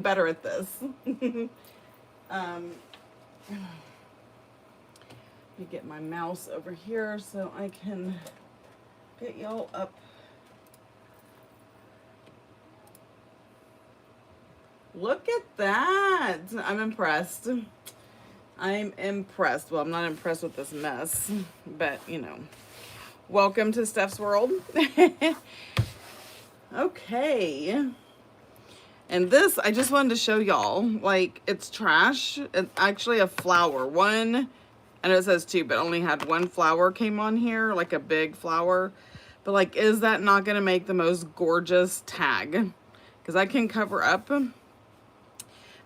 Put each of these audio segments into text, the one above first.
better at this. Let me get my mouse over here so I can get y'all up. Look at that. I'm impressed. I'm impressed. Well, I'm not impressed with this mess, but you know, welcome to Steph's world. Okay. And this, I just wanted to show y'all, like, it's trash. It's actually a flower. One, I know it says two, but only had one flower came on here, like a big flower. But, like, is that not going to make the most gorgeous tag? Because I can cover up.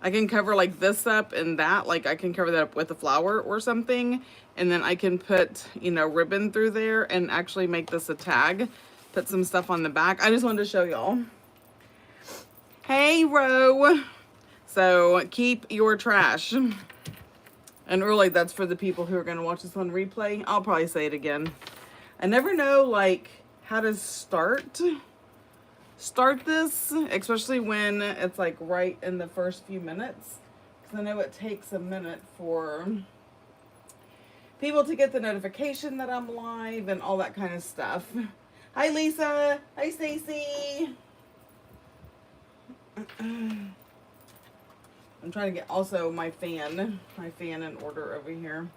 I can cover, like, this up and that. Like, I can cover that up with a flower or something. And then I can put, you know, ribbon through there and actually make this a tag. Put some stuff on the back. I just wanted to show y'all. Hey, Ro. So keep your trash. And really, that's for the people who are going to watch this on replay. I'll probably say it again. I never know, like, how to start this, especially when it's, like, right in the first few minutes. Because I know it takes a minute for people to get the notification that I'm live and all that kind of stuff. Hi, Lisa. Hi, Stacy. I'm trying to get also my fan in order over here.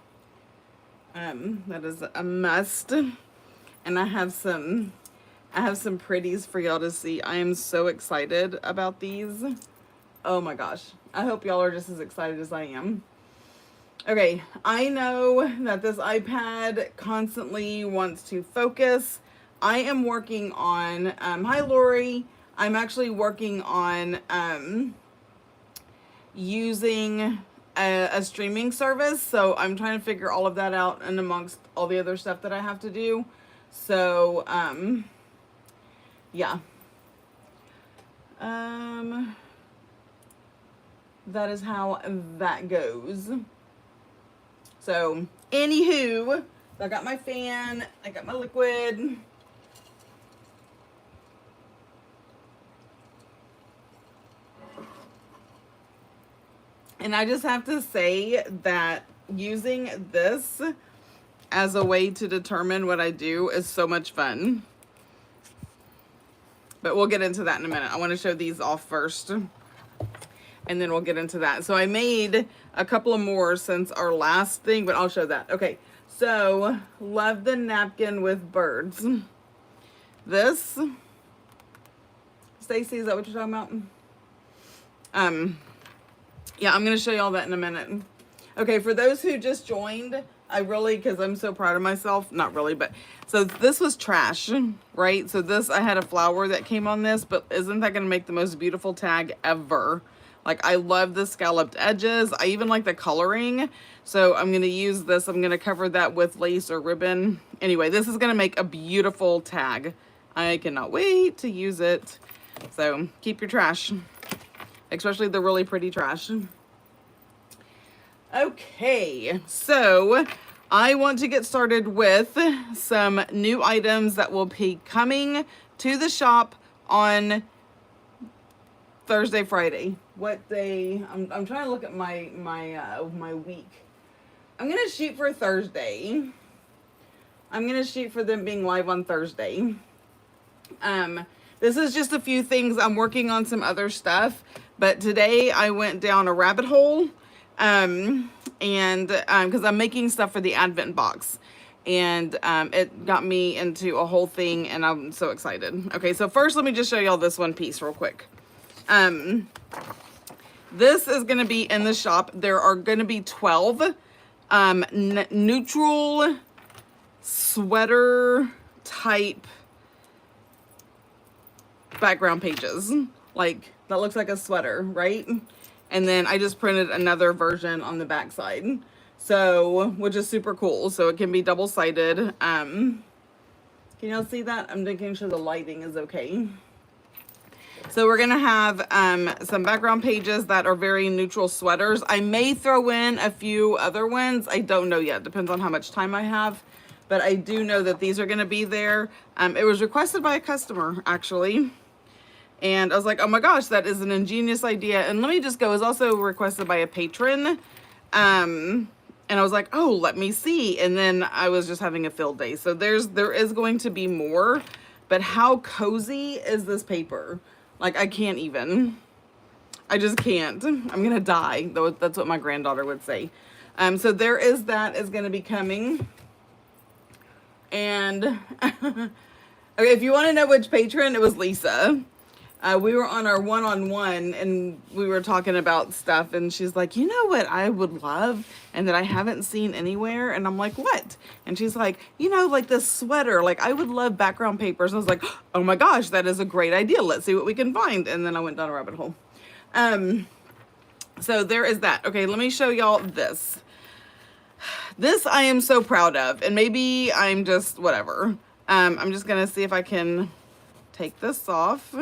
That is a must. And I have some pretties for y'all to see. I am so excited about these. Oh my gosh. I hope y'all are just as excited as I am. Okay, I know that this iPad constantly wants to focus. I am working on, hi Lori. I'm actually working on using a streaming service. So I'm trying to figure all of that out and amongst all the other stuff that I have to do. So, yeah. That is how that goes. So, anywho, I got my fan, I got my liquid. And I just have to say that using this as a way to determine what I do is so much fun. But we'll get into that in a minute. I want to show these off first. And then we'll get into that. So I made a couple of more since our last thing, but I'll show that. Okay, so love the napkin with birds. This, Stacy, is that what you're talking about? Yeah, I'm going to show you all that in a minute. Okay, for those who just joined, I really, because I'm so proud of myself, not really, but, so this was trash, right? So this, I had a flower that came on this, but isn't that going to make the most beautiful tag ever? Like, I love the scalloped edges. I even like the coloring. So I'm going to use this. I'm going to cover that with lace or ribbon. Anyway, this is going to make a beautiful tag. I cannot wait to use it. So keep your trash. Especially the really pretty trash. Okay, so I want to get started with some new items that will be coming to the shop on Thursday, Friday. What day? I'm trying to look at my week. I'm gonna shoot for Thursday. I'm gonna shoot for them being live on Thursday. This is just a few things. I'm working on some other stuff. But today I went down a rabbit hole, and because I'm making stuff for the Advent box, and it got me into a whole thing, and I'm so excited. Okay, so first let me just show y'all this one piece real quick. This is going to be in the shop. There are going to be 12 neutral sweater type background pages. Like, that looks like a sweater, right? And then I just printed another version on the back side. So, which is super cool. So it can be double-sided. Can y'all see that? I'm making sure the lighting is okay. So we're going to have some background pages that are very neutral sweaters. I may throw in a few other ones. I don't know yet. Depends on how much time I have. But I do know that these are going to be there. It was requested by a customer, actually. And I was like, oh my gosh, that is an ingenious idea. And let me just go, it was also requested by a patron. And I was like, oh, let me see. And then I was just having a field day. So there is going to be more, but how cozy is this paper? Like, I can't even. I just can't. I'm going to die. That's what my granddaughter would say. So there is that is going to be coming. And okay, if you want to know which patron, it was Lisa. We were on our one-on-one and we were talking about stuff, and she's like, you know what I would love and that I haven't seen anywhere? And I'm like, what? And she's like, you know, like this sweater, like I would love background papers. I was like, oh my gosh, that is a great idea. Let's see what we can find. And then I went down a rabbit hole. So there is that. Okay, let me show y'all this. This I am so proud of, and maybe I'm just whatever. I'm just gonna see if I can take this off.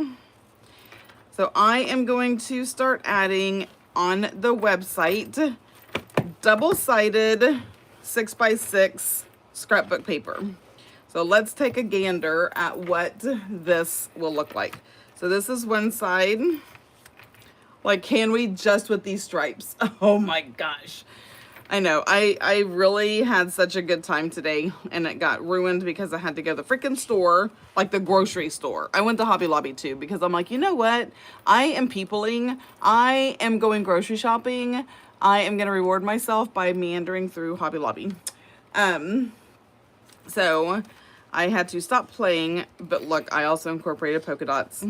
So I am going to start adding on the website double-sided 6x6 scrapbook paper. So let's take a gander at what this will look like. So this is one side. Like, can we just with these stripes? Oh my gosh. I know, I really had such a good time today, and it got ruined because I had to go to the freaking store, like the grocery store. I went to Hobby Lobby too, because I'm like, you know what? I am peopling. I am going grocery shopping. I am going to reward myself by meandering through Hobby Lobby. So I had to stop playing, but look, I also incorporated polka dots.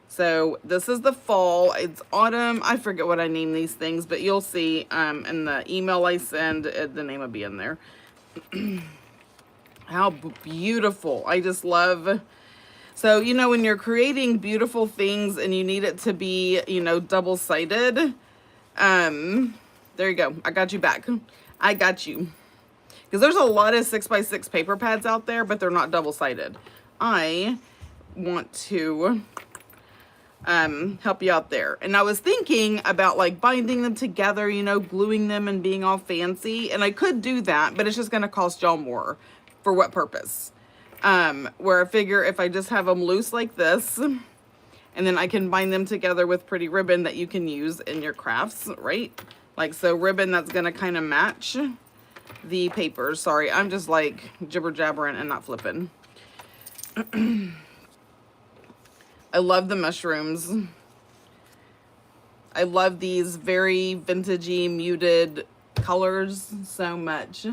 So this is the fall, it's autumn. I forget what I name these things, but you'll see in the email I send, the name will be in there. How beautiful. I just love, so, you know, when you're creating beautiful things and you need it to be, you know, double-sided, there you go. I got you back. I got you. Because there's a lot of 6x6 paper pads out there, but they're not double-sided. I want to help you out there. And I was thinking about like binding them together, you know, gluing them and being all fancy. And I could do that, but it's just going to cost y'all more. For what purpose? Where I figure if I just have them loose like this, and then I can bind them together with pretty ribbon that you can use in your crafts, right? Like, so ribbon that's going to kind of match the papers. Sorry, I'm just like jibber jabbering and not flipping. I love the mushrooms. I love these very vintagey muted colors so much.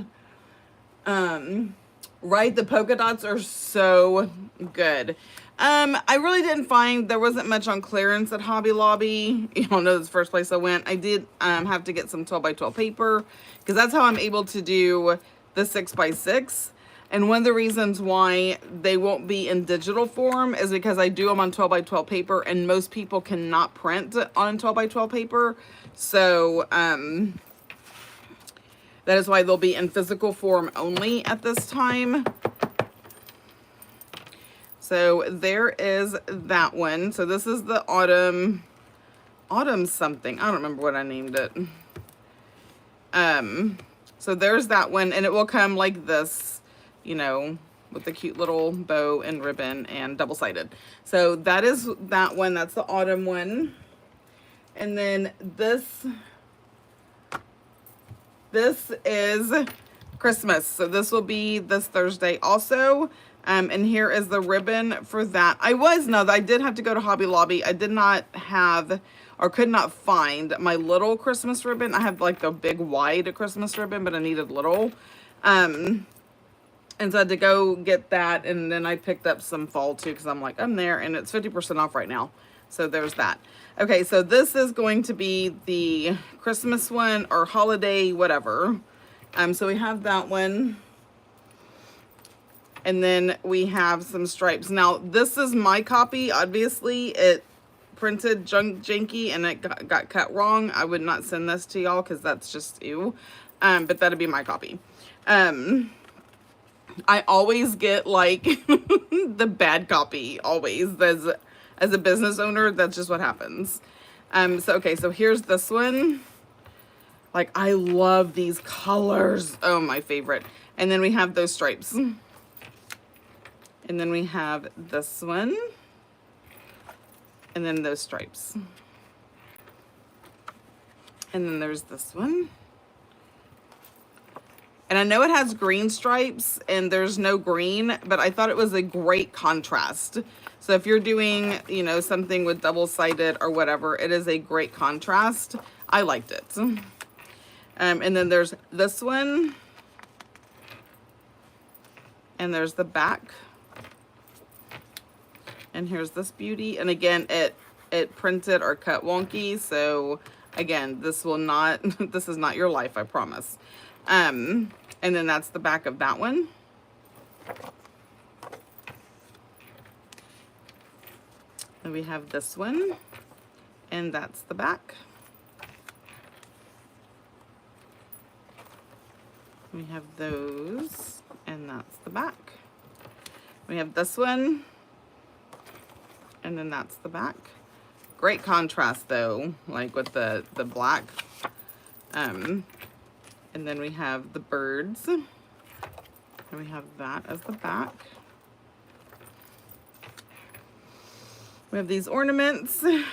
Right, the polka dots are so good. I really didn't find there wasn't much on clearance at Hobby Lobby. You all know this is the first place I went. I did have to get some 12x12 paper because that's how I'm able to do the 6x6. And one of the reasons why they won't be in digital form is because I do them on 12x12 paper, and most people cannot print on 12x12 paper. So that is why they'll be in physical form only at this time. So there is that one. So this is the autumn something. I don't remember what I named it. So there's that one, and it will come like this, you know, with the cute little bow and ribbon and double-sided. So that is that one. That's the autumn one. And then this is Christmas. So this will be this Thursday also. And here is the ribbon for that. I did have to go to Hobby Lobby. I did not have or could not find my little Christmas ribbon. I have like the big wide Christmas ribbon, but I needed little. And so I had to go get that, and then I picked up some fall too because I'm like, I'm there, and it's 50% off right now. So there's that. Okay, so this is going to be the Christmas one or holiday, whatever. So we have that one. And then we have some stripes. Now, this is my copy. Obviously, it printed janky and it got cut wrong. I would not send this to y'all because that's just ew. But that'd be my copy. I always get like the bad copy, always. As a business owner, that's just what happens. Okay, so here's this one. Like, I love these colors. Oh, my favorite. And then we have those stripes. And then we have this one. And then those stripes. And then there's this one. And I know it has green stripes and there's no green, but I thought it was a great contrast. So if you're doing, you know, something with double-sided or whatever, it is a great contrast. I liked it. And then there's this one. And there's the back. And here's this beauty. And again, it printed or cut wonky. So again, this will not, this is not your life, I promise. And then that's the back of that one. And we have this one, and that's the back. We have those, and that's the back. We have this one, and then that's the back. Great contrast though, like with the black. And then we have the birds, and we have that as the back. We have these ornaments, and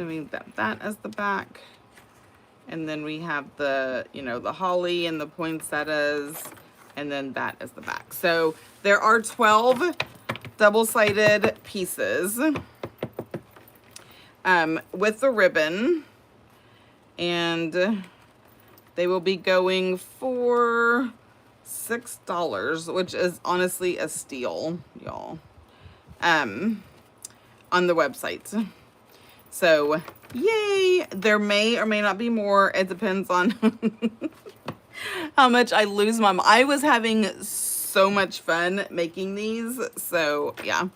we have that as the back. And then we have the, you know, the holly and the poinsettias, and then that is the back. So there are 12 double-sided pieces with the ribbon, and they will be going for $6, which is honestly a steal, y'all, on the website. So, yay! There may or may not be more. It depends on how much I lose my mind. I was having so much fun making these, so yeah.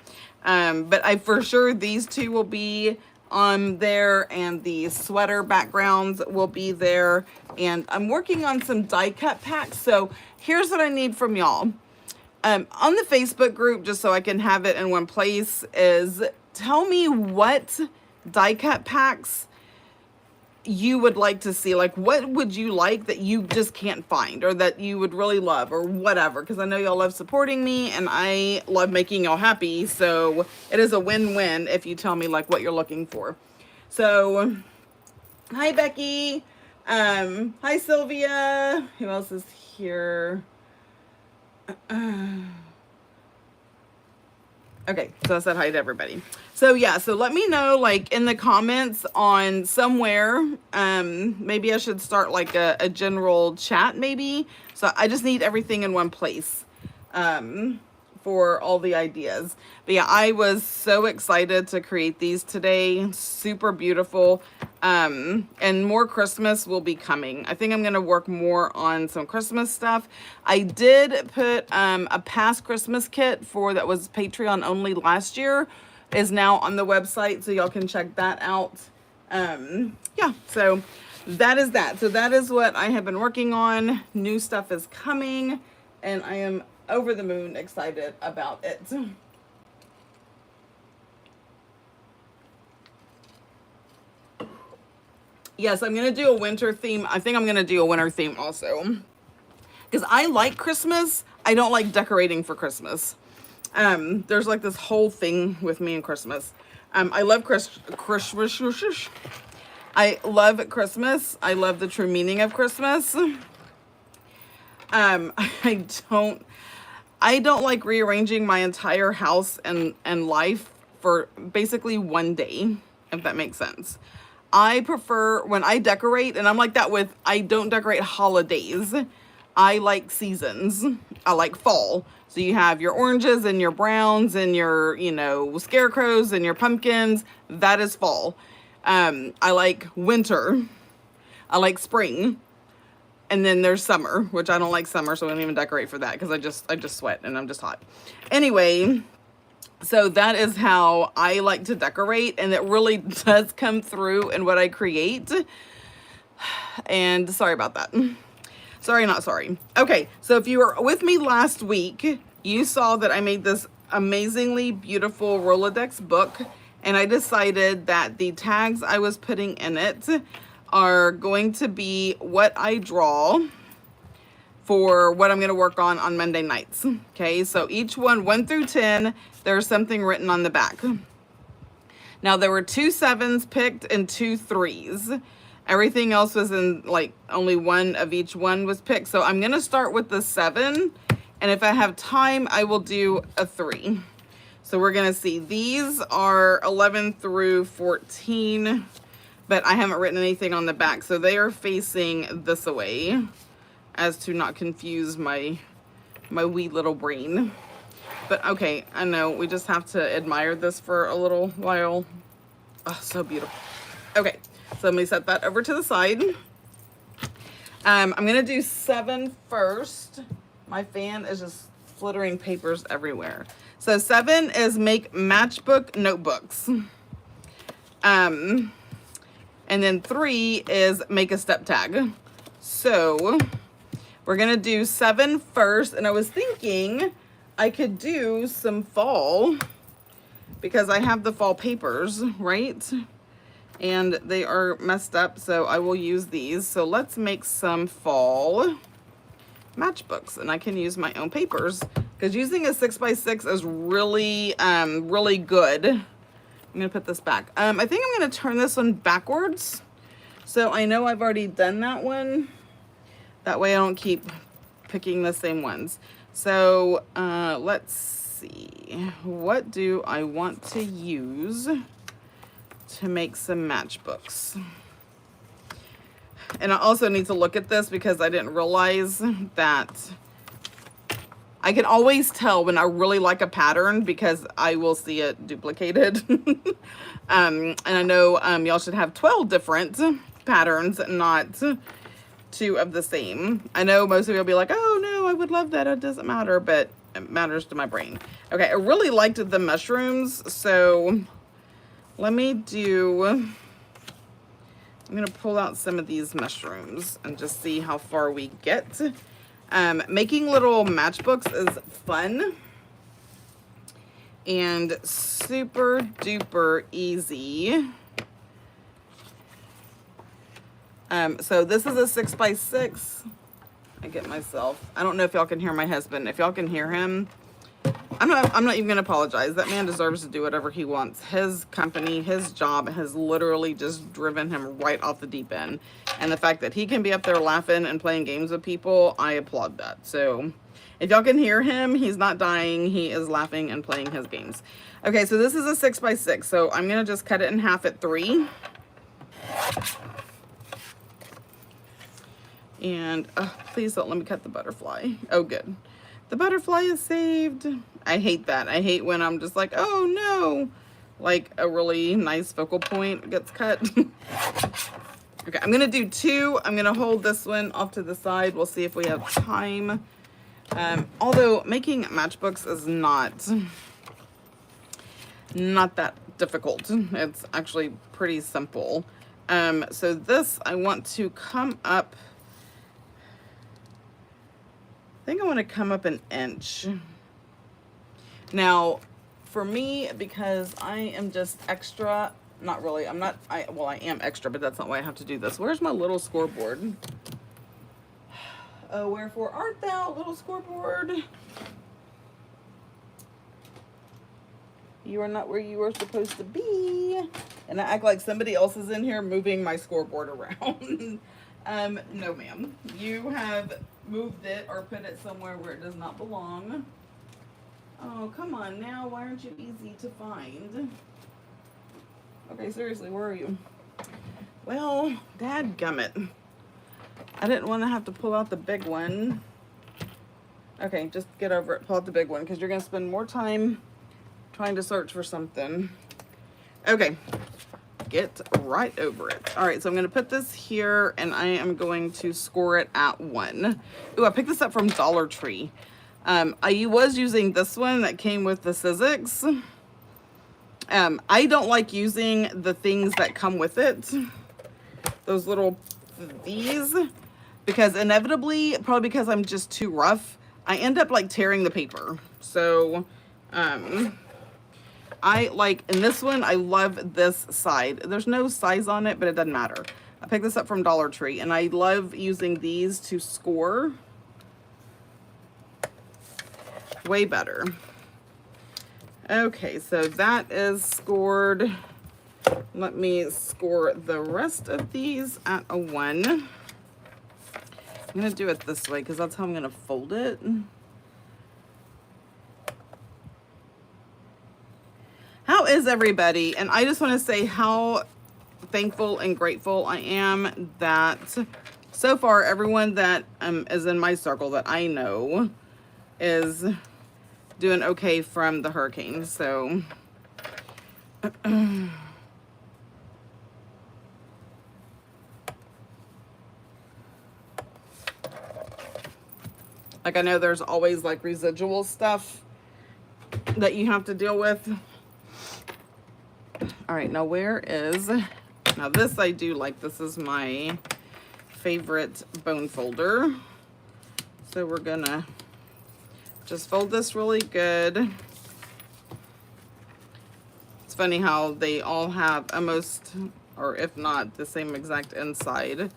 But I for sure these two will be on there, and the sweater backgrounds will be there, and I'm working on some die cut packs. So here's what I need from y'all on the Facebook group, just so I can have it in one place, is tell me what die cut packs you would like to see. Like, what would you like that you just can't find, or that you would really love, or whatever, because I know y'all love supporting me and I love making y'all happy. So it is a win-win if you tell me like what you're looking for. So hi Becky, hi Sylvia, who else is here? Okay, so I said hi to everybody. So yeah, so let me know like in the comments on somewhere. Maybe I should start like a general chat maybe. So I just need everything in one place for all the ideas. But yeah, I was so excited to create these today. Super beautiful. And more Christmas will be coming. I think I'm going to work more on some Christmas stuff. I did put a past Christmas kit for that was Patreon only last year, is now on the website, so y'all can check that out. Yeah, so that is that. So that is what I have been working on. New stuff is coming, and I am over the moon excited about it. Yes, I'm going to do a winter theme. I think I'm going to do a winter theme also, because I like Christmas. I don't like decorating for Christmas. There's like this whole thing with me and Christmas. I love Christmas. I love Christmas. I love the true meaning of Christmas. I don't like rearranging my entire house and life for basically one day, if that makes sense. I prefer when I decorate, and I'm like that with, I don't decorate holidays. I like seasons. I like fall. So you have your oranges and your browns and your, you know, scarecrows and your pumpkins. That is fall. I like winter. I like spring. And then there's summer, which I don't like summer, so I don't even decorate for that because I just sweat and I'm just hot. Anyway, so that is how I like to decorate, and it really does come through in what I create. And sorry about that. Sorry, not sorry. Okay, so if you were with me last week, you saw that I made this amazingly beautiful Rolodex book, and I decided that the tags I was putting in it are going to be what I draw for what I'm going to work on Monday nights. Okay, so each one, 1 through 10, there's something written on the back. Now there were 2 7s picked and 2 3s. Everything else was in like only one of each one was picked. So I'm gonna start with the 7, and if I have time, I will do a 3. So we're gonna see, these are 11 through 14, but I haven't written anything on the back. So they are facing this away as to not confuse my wee little brain. But okay, I know, we just have to admire this for a little while. Oh, so beautiful. Okay, so let me set that over to the side. I'm gonna do 7 first. My fan is just flittering papers everywhere. So 7 is make matchbook notebooks. And then 3 is make a step tag. So we're gonna do 7 first, and I was thinking I could do some fall because I have the fall papers, right? And they are messed up, so I will use these. So let's make some fall matchbooks, and I can use my own papers because using a 6x6 is really, really good. I'm gonna put this back. I think I'm gonna turn this one backwards. So I know I've already done that one. That way I don't keep picking the same ones. So let's see. What do I want to use to make some matchbooks? And I also need to look at this because I didn't realize that I can always tell when I really like a pattern because I will see it duplicated. And I know y'all should have 12 different patterns, not 2 of the same. I know most of you will be like, oh no, I would love that. It doesn't matter, but it matters to my brain. Okay, I really liked the mushrooms, so let me do, I'm gonna pull out some of these mushrooms and just see how far we get. Making little matchbooks is fun and super duper easy. So this is a 6x6. I get myself, I don't know if y'all can hear my husband. If y'all can hear him, I'm not even gonna apologize. That man deserves to do whatever he wants. His company, his job has literally just driven him right off the deep end. And the fact that he can be up there laughing and playing games with people, I applaud that. So if y'all can hear him, he's not dying. He is laughing and playing his games. Okay, so this is a 6x6. So I'm gonna just cut it in half at 3. And please don't let me cut the butterfly. Oh, good. The butterfly is saved. I hate that. I hate when I'm just like, oh no, like a really nice focal point gets cut. Okay, I'm gonna do 2. I'm gonna hold this one off to the side. We'll see if we have time. Although making matchbooks is not that difficult. It's actually pretty simple. So this, I want to come up, I think I want to come up 1 inch. Now, for me, because I am just extra, not really, well, I am extra, but that's not why I have to do this. Where's my little scoreboard? Oh, wherefore art thou, little scoreboard? You are not where you are supposed to be. And I act like somebody else is in here moving my scoreboard around. No, ma'am. You have moved it or put it somewhere where it does not belong. Oh, come on now. Why aren't you easy to find? Okay, seriously, where are you? Well, dadgummit. I didn't want to have to pull out the big one. Okay, just get over it. Pull out the big one because you're going to spend more time trying to search for something. Okay. Get right over it. All right, so I'm going to put this here and I am going to score it at 1. Ooh, I picked this up from Dollar Tree. I was using this one that came with the Sizzix. I don't like using the things that come with it. Those little, these, because inevitably, probably because I'm just too rough, I end up like tearing the paper. So, I like, in this one, I love this side. There's no size on it, but it doesn't matter. I picked this up from Dollar Tree, and I love using these to score. Way better. Okay, so that is scored. Let me score the rest of these at a 1. I'm going to do it this way because that's how I'm going to fold it. How is everybody? And I just want to say how thankful and grateful I am that so far everyone that is in my circle that I know is doing okay from the hurricane. So like, I know there's always like residual stuff that you have to deal with. All right, now now this I do like. This is my favorite bone folder. So we're gonna just fold this really good. It's funny how they all have almost, or if not, the same exact inside.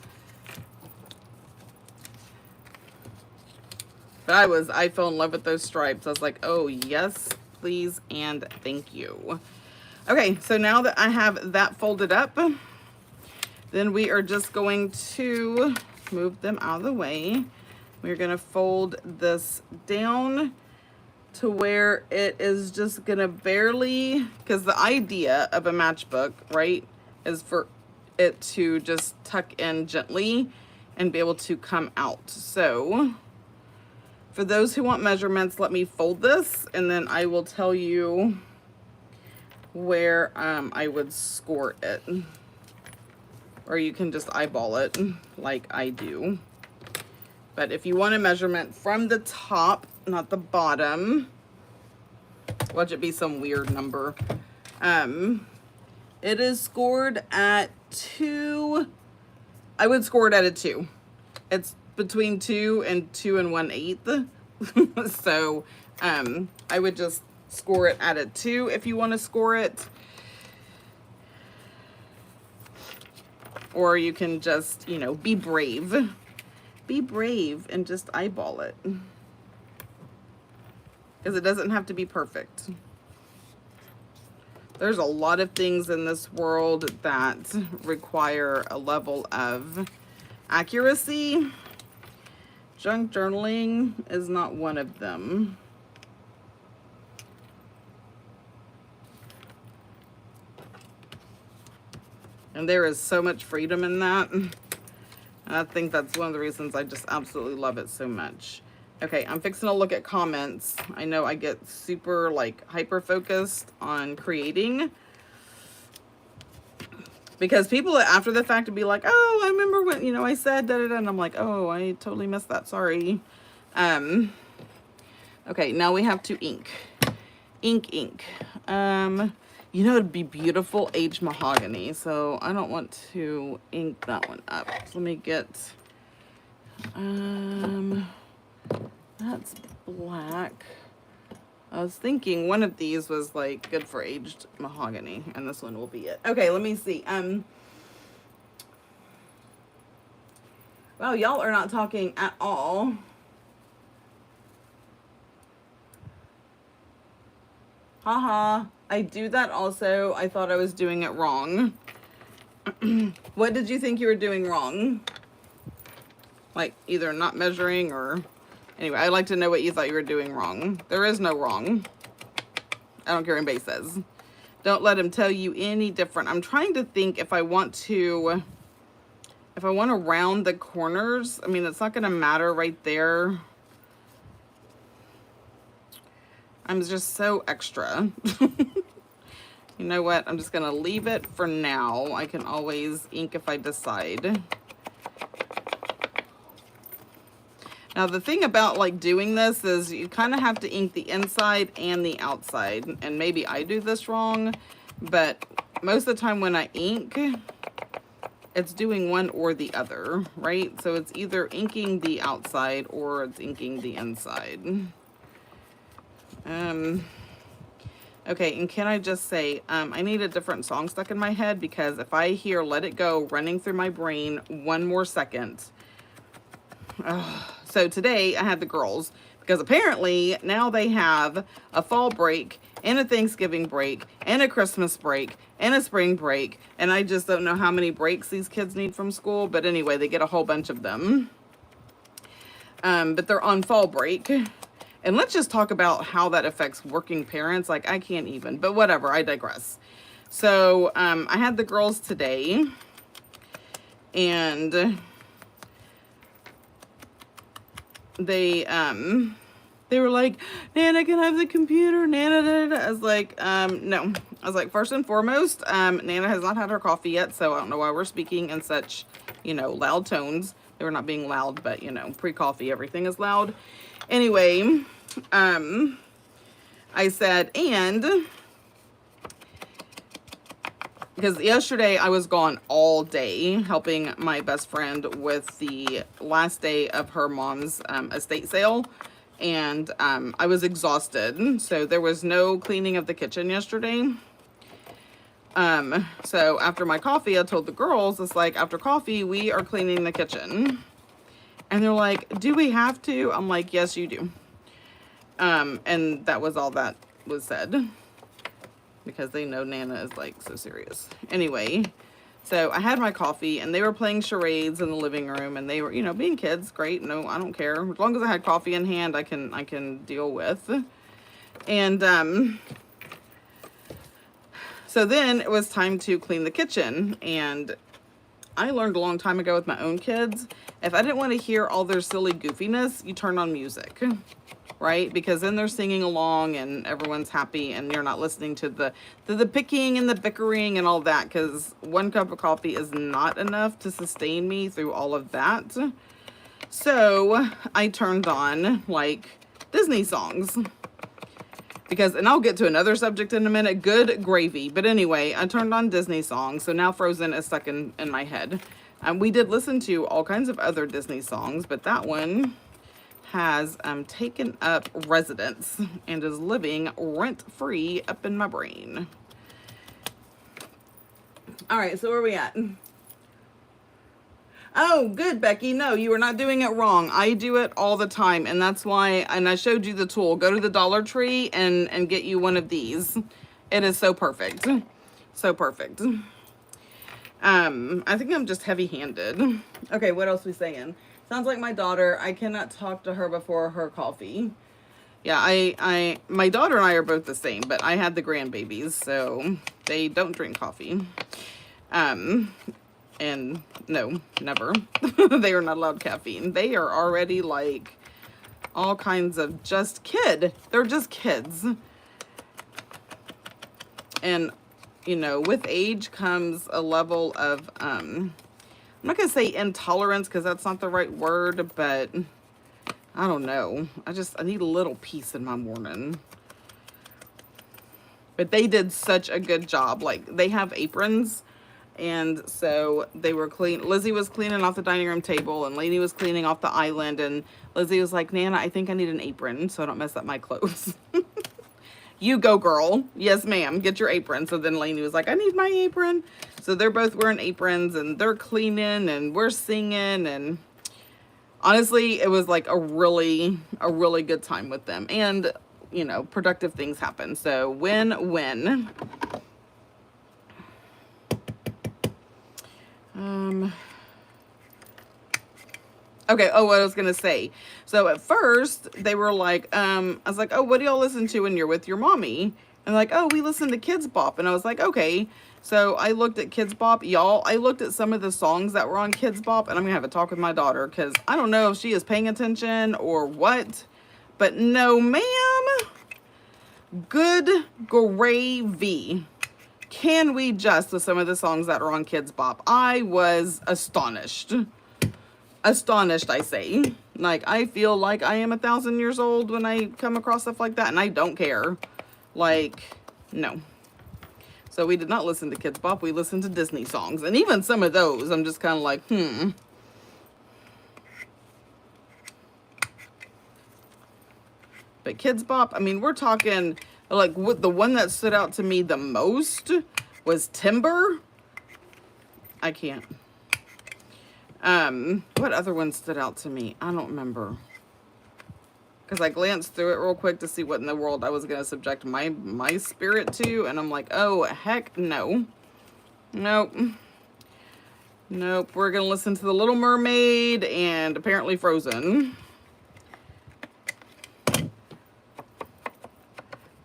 But I fell in love with those stripes. I was like, oh yes, please and thank you. Okay, so now that I have that folded up, then we are just going to move them out of the way. We're gonna fold this down to where it is just gonna barely, because the idea of a matchbook, right, is for it to just tuck in gently and be able to come out. So for those who want measurements, let me fold this and then I will tell you where I would score it. Or you can just eyeball it like I do. But if you want a measurement from the top, not the bottom, watch it be some weird number. It is scored at 2. I would score it at a 2. It's between 2 and 2 1/8. So I would just score it at a 2 if you want to score it. Or you can just, you know, be brave. Be brave and just eyeball it. Because it doesn't have to be perfect. There's a lot of things in this world that require a level of accuracy. Junk journaling is not one of them. And there is so much freedom in that. And I think that's one of the reasons I just absolutely love it so much. Okay, I'm fixing to look at comments. I know I get super like hyper focused on creating, because people after the fact would be like, oh, I remember when, you know, I said da da da, and I'm like, oh, I totally missed that, sorry. Okay, now we have to ink. Ink. You know, it'd be beautiful aged mahogany, so I don't want to ink that one up. So let me get, that's black. I was thinking one of these was like good for aged mahogany, and this one will be it. Okay, let me see. Wow, y'all are not talking at all. Haha, I do that also. I thought I was doing it wrong. What did you think you were doing wrong? Like either not measuring or... Anyway, I'd like to know what you thought you were doing wrong. There is no wrong. I don't care what anybody says. Don't let him tell you any different. I'm trying to think if I want to round the corners. I mean, it's not going to matter right there. I'm just so extra. You know what? I'm just going to leave it for now. I can always ink if I decide. Now, the thing about like doing this is you kind of have to ink the inside and the outside. And maybe I do this wrong, but most of the time when I ink, it's doing one or the other, right? So it's either inking the outside or it's inking the inside. Okay, and can I just say, I need a different song stuck in my head, because if I hear Let It Go running through my brain one more second. So today I had the girls, because apparently now they have a fall break and a Thanksgiving break, and a Christmas break, and a spring break. And I just don't know how many breaks these kids need from school. But anyway, they get a whole bunch of them. But they're on fall break. And let's just talk about how that affects working parents. Like, I can't even. But whatever, I digress. So, I had the girls today. And they were like, Nana, can I have the computer? Nana, I was like, no. I was like, first and foremost, Nana has not had her coffee yet, so I don't know why we're speaking in such, you know, loud tones. They were not being loud, but, you know, pre-coffee, everything is loud. Anyway, I said, and because yesterday I was gone all day helping my best friend with the last day of her mom's estate sale. And I was exhausted. So there was no cleaning of the kitchen yesterday. So after my coffee, I told the girls, it's like, after coffee, we are cleaning the kitchen. And they're like, do we have to? I'm like, yes, you do. And that was all that was said. Because they know Nana is like so serious. Anyway, so I had my coffee and they were playing charades in the living room and they were, you know, being kids, great. No, I don't care. As long as I had coffee in hand, I can deal with. And so then it was time to clean the kitchen. And I learned a long time ago with my own kids, if I didn't want to hear all their silly goofiness, you turn on music. Right? Because then they're singing along and everyone's happy and you're not listening to the picking and the bickering and all that, because one cup of coffee is not enough to sustain me through all of that. So I turned on like Disney songs because, and I'll get to another subject in a minute, good gravy. But anyway, I turned on Disney songs. So now Frozen is stuck in my head. We did listen to all kinds of other Disney songs, but that one has taken up residence and is living rent-free up in my brain. All right, so where are we at? Oh, good, Becky. No, you are not doing it wrong. I do it all the time, and that's why, and I showed you the tool. Go to the Dollar Tree and get you one of these. It is so perfect. So perfect. I think I'm just heavy-handed. Okay, what else we saying? Sounds like my daughter. I cannot talk to her before her coffee. Yeah, my daughter and I are both the same, but I had the grandbabies, so they don't drink coffee. And no, never. They are not allowed caffeine. They are already like all kinds of just kid. They're just kids. And, you know, with age comes a level of, I'm not going to say intolerance because that's not the right word, but I don't know. I need a little peace in my morning. But they did such a good job. Like, they have aprons. And so they were clean. Lizzie was cleaning off the dining room table and Lainey was cleaning off the island. And Lizzie was like, Nana, I think I need an apron so I don't mess up my clothes. You go, girl. Yes, ma'am. Get your apron. So then Lainey was like, I need my apron. So they're both wearing aprons and they're cleaning and we're singing. And honestly, it was like a really good time with them. And, you know, productive things happen. So win-win. Okay, oh, what I was going to say. So at first, they were like, I was like, oh, what do y'all listen to when you're with your mommy? And like, oh, we listen to Kids Bop. And I was like, okay. So I looked at Kids Bop. Y'all, I looked at some of the songs that were on Kids Bop. And I'm going to have a talk with my daughter because I don't know if she is paying attention or what. But no, ma'am. Good gravy. Can we just with some of the songs that are on Kids Bop? I was astonished. Astonished, I say. Like, I feel like I am 1,000 years old when I come across stuff like that, and I don't care. Like, no. So we did not listen to Kids Bop. We listened to Disney songs. And even some of those, I'm just kind of like, But Kids Bop, I mean, we're talking, like, what the one that stood out to me the most was Timber. I can't. What other one stood out to me? I don't remember. because I glanced through it real quick to see what in the world I was going to subject my spirit to, and I'm like, oh, heck no. Nope. Nope. We're going to listen to The Little Mermaid and apparently Frozen.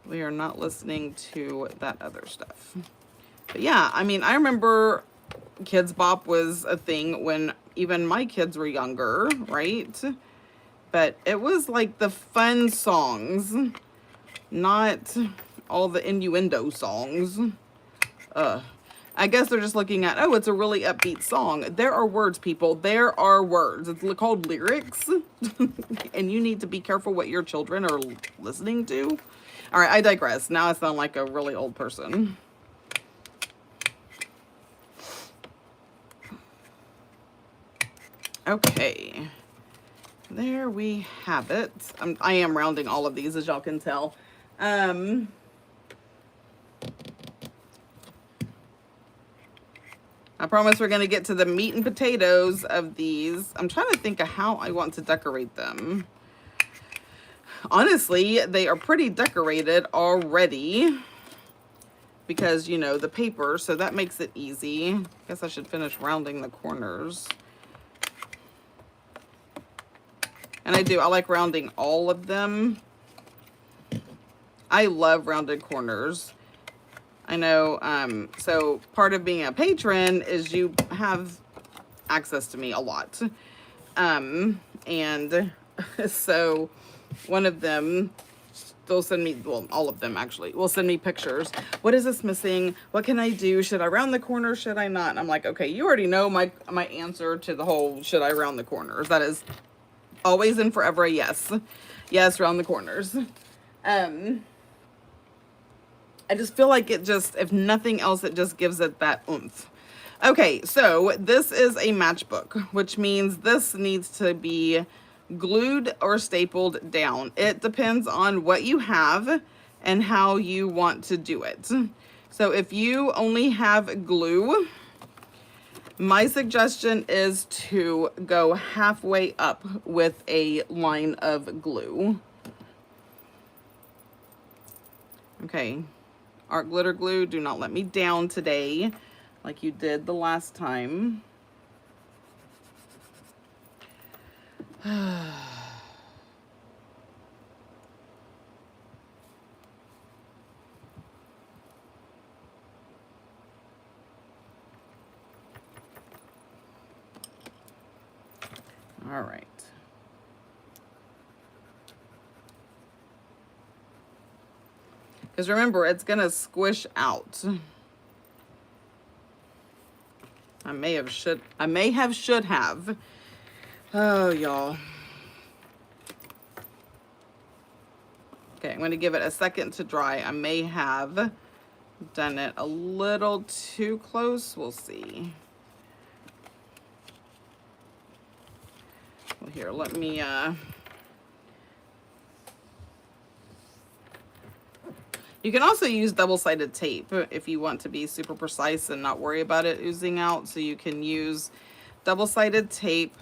We are not listening to that other stuff. But yeah, I mean, I remember Kids Bop was a thing when even my kids were younger, right? But it was like the fun songs, not all the innuendo songs. I guess they're just looking at, oh, it's a really upbeat song. There are words, people. There are words. It's called lyrics. And you need to be careful what your children are listening to. All right, I digress. Now I sound like a really old person. Okay. There we have it. I am rounding all of these, as y'all can tell. I promise we're going to get to the meat and potatoes of these. I'm trying to think of how I want to decorate them. Honestly, they are pretty decorated already because, you know, the paper, so that makes it easy. I guess I should finish rounding the corners. And I like rounding all of them. I love rounded corners. I know, so part of being a patron is you have access to me a lot. And so one of them, they'll send me, well, all of them actually, will send me pictures. What is this missing? What can I do? Should I round the corner? Should I not? And I'm like, okay, you already know my answer to the whole, should I round the corners? That is always and forever a yes. Yes, round the corners. I just feel like it just, if nothing else, it just gives it that oomph. Okay, so this is a matchbook, which means this needs to be glued or stapled down. It depends on what you have and how you want to do it. So if you only have glue, my suggestion is to go halfway up with a line of glue. Okay. Art glitter glue, do not let me down today like you did the last time. All right. Because remember, it's going to squish out. I may have should have. Oh, y'all. Okay, I'm going to give it a second to dry. I may have done it a little too close. We'll see. Well, here, let me... You can also use double-sided tape if you want to be super precise and not worry about it oozing out. So you can use double-sided tape.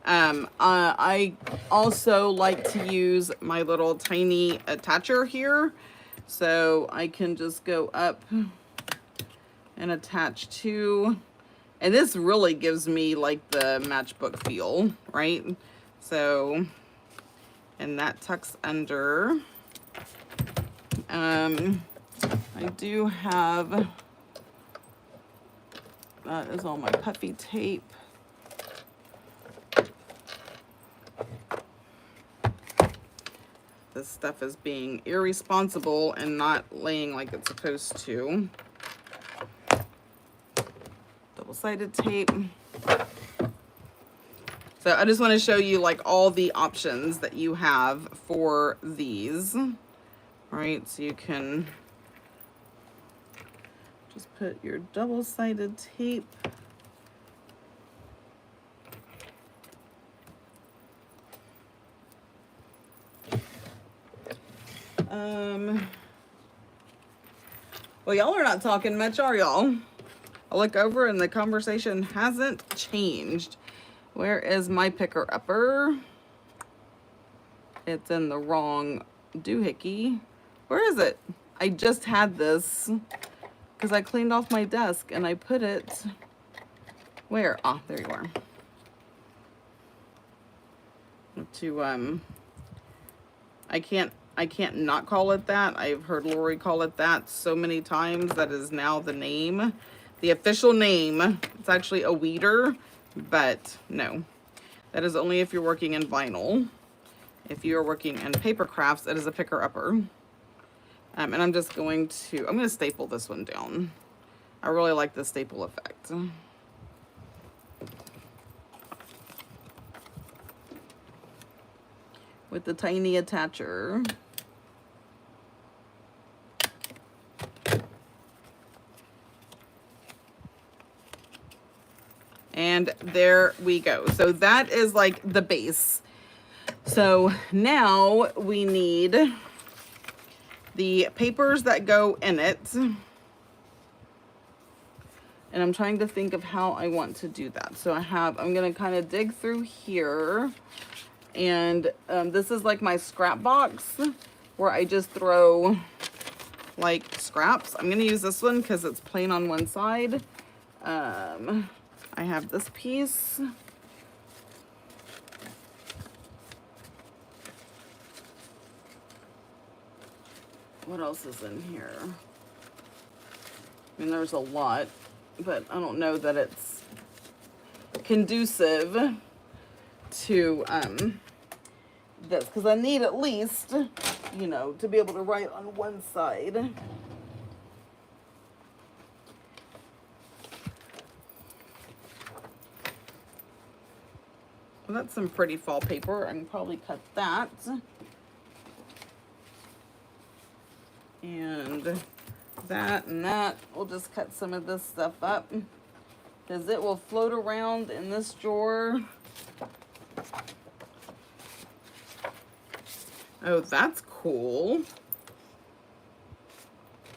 I also like to use my little tiny attacher here. So I can just go up and attach to. And this really gives me like the matchbook feel, right? So, and that tucks under. I do have, that is all my puffy tape. This stuff is being irresponsible and not laying like it's supposed to. Double-sided tape. So I just want to show you like all the options that you have for these. Right, so you can just put your double-sided tape well, y'all are not talking much, are y'all? I look over and the conversation hasn't changed. Where is my picker-upper? It's in the wrong doohickey. Where is it? I just had this because I cleaned off my desk and I put it, where? Ah, there you are. To, I can't not call it that. I've heard Lorie call it that so many times. That is now the name, the official name. It's actually a weeder, but no. That is only if you're working in vinyl. If you're working in paper crafts, it is a picker-upper. And I'm just going to staple this one down. I really like the staple effect. With the tiny attacher. And there we go. So that is like the base. So now we need the papers that go in it. And I'm trying to think of how I want to do that. So I'm going to kind of dig through here. And this is like my scrap box where I just throw like scraps. I'm going to use this one because it's plain on one side. I have this piece. What else is in here? I mean, there's a lot, but I don't know that it's conducive to this, because I need at least, you know, to be able to write on one side. Well, that's some pretty fall paper. I can probably cut that. And that. We'll just cut some of this stuff up because it will float around in this drawer. Oh, that's cool.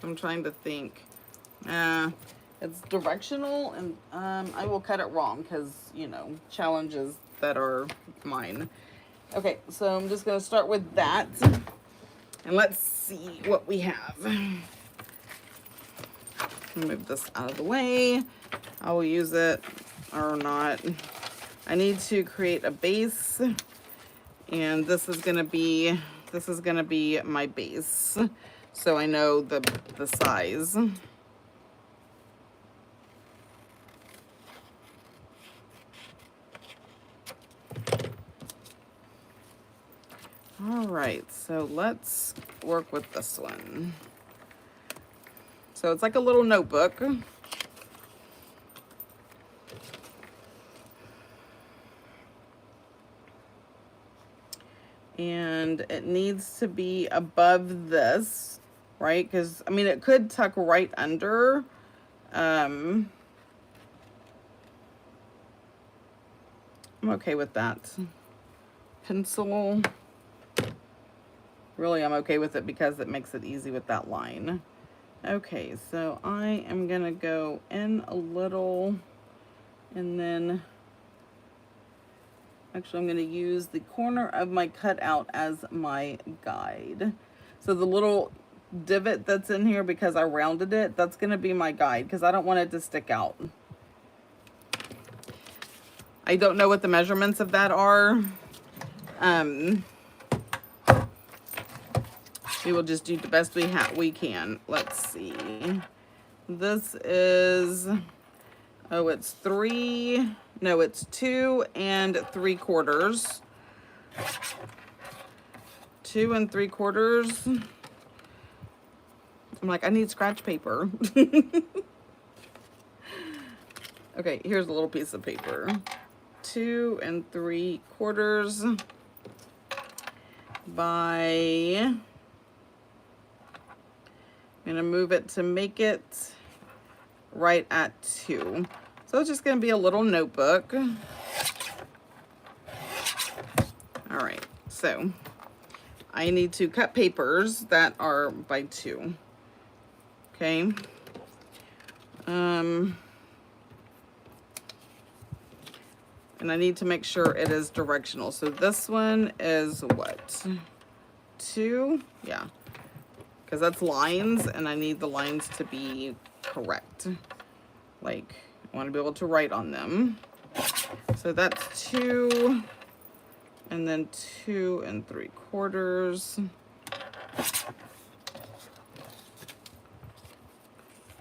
I'm trying to think. It's directional, and I will cut it wrong because, you know, challenges that are mine. Okay, so I'm just going to start with that. And let's see what we have. Move this out of the way. I will use it or not. I need to create a base, and this is gonna be my base, so I know the size. All right, so let's work with this one. So it's like a little notebook. And it needs to be above this, right? Because, I mean, it could tuck right under. I'm okay with that. Pencil. Really, I'm okay with it because it makes it easy with that line. Okay, so I am gonna go in a little, and then actually I'm gonna use the corner of my cutout as my guide. So the little divot that's in here, because I rounded it, that's gonna be my guide because I don't want it to stick out. I don't know what the measurements of that are. We will just do the best we can. Let's see. This is, oh, it's 2 3/4. 2 3/4. I'm like, I need scratch paper. Okay, here's a little piece of paper. 2 3/4 by, I'm gonna move it to make it right at 2. So it's just gonna be a little notebook. All right, so I need to cut papers that are by 2. Okay. and I need to make sure it is directional. So this one is what? 2? Yeah, because that's lines, and I need the lines to be correct. Like, I want to be able to write on them. So that's 2, and then 2 3/4.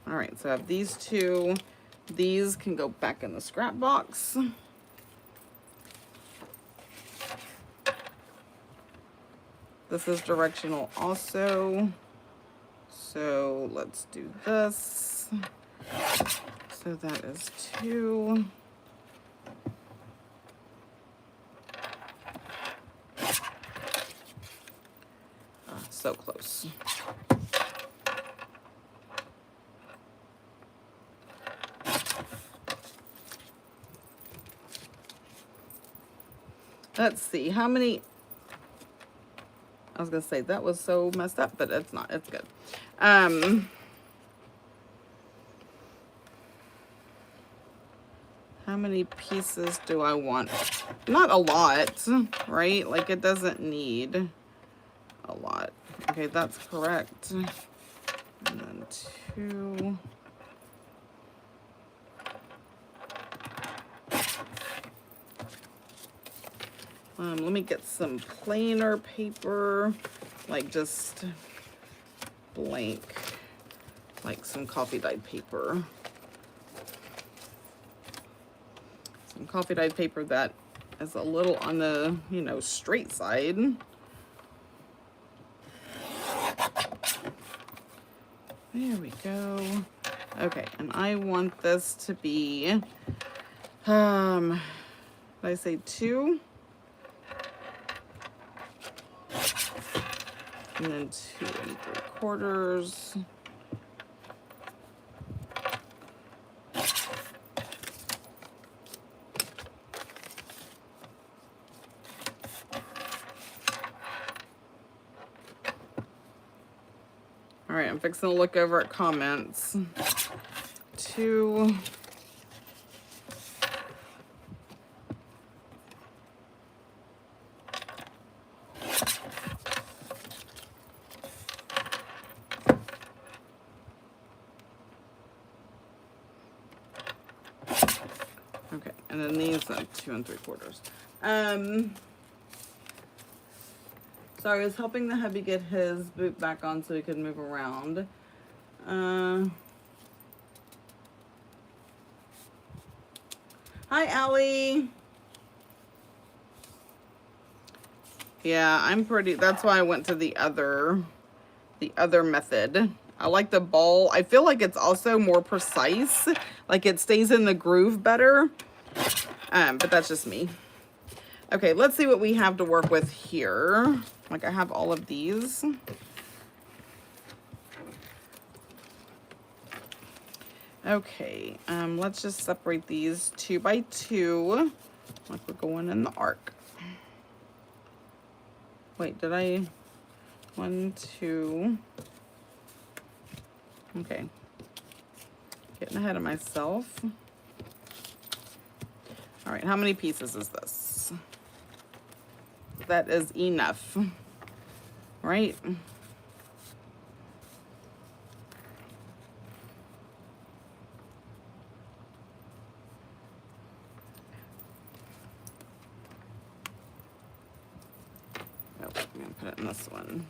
All right, so I have these 2. These can go back in the scrap box. This is directional also. So let's do this. So that is 2. So close. Let's see, how many, I was gonna say that was so messed up, but it's not, it's good. How many pieces do I want? Not a lot, right? Like, it doesn't need a lot. Okay, that's correct. And then 2. Let me get some plainer paper, like just blank, like some coffee dyed paper. Some coffee dyed paper that is a little on the, you know, straight side. There we go. Okay, and I want this to be, did I say 2? And then 2 3/4. All right, I'm fixing to look over at comments. 2. Okay, and then these are 2 3/4. Sorry, I was helping the hubby get his boot back on so he could move around. Hi, Allie. Yeah, I'm pretty, that's why I went to the other method. I like the ball. I feel like it's also more precise. Like, it stays in the groove better. But that's just me. Okay, let's see what we have to work with here. Like, I have all of these. Okay, let's just separate these 2 by 2, like we're going in the arc. Wait, did I? 1, 2. Okay. Getting ahead of myself. All right, how many pieces is this? That is enough, right? Oh, I'm gonna put it in this one.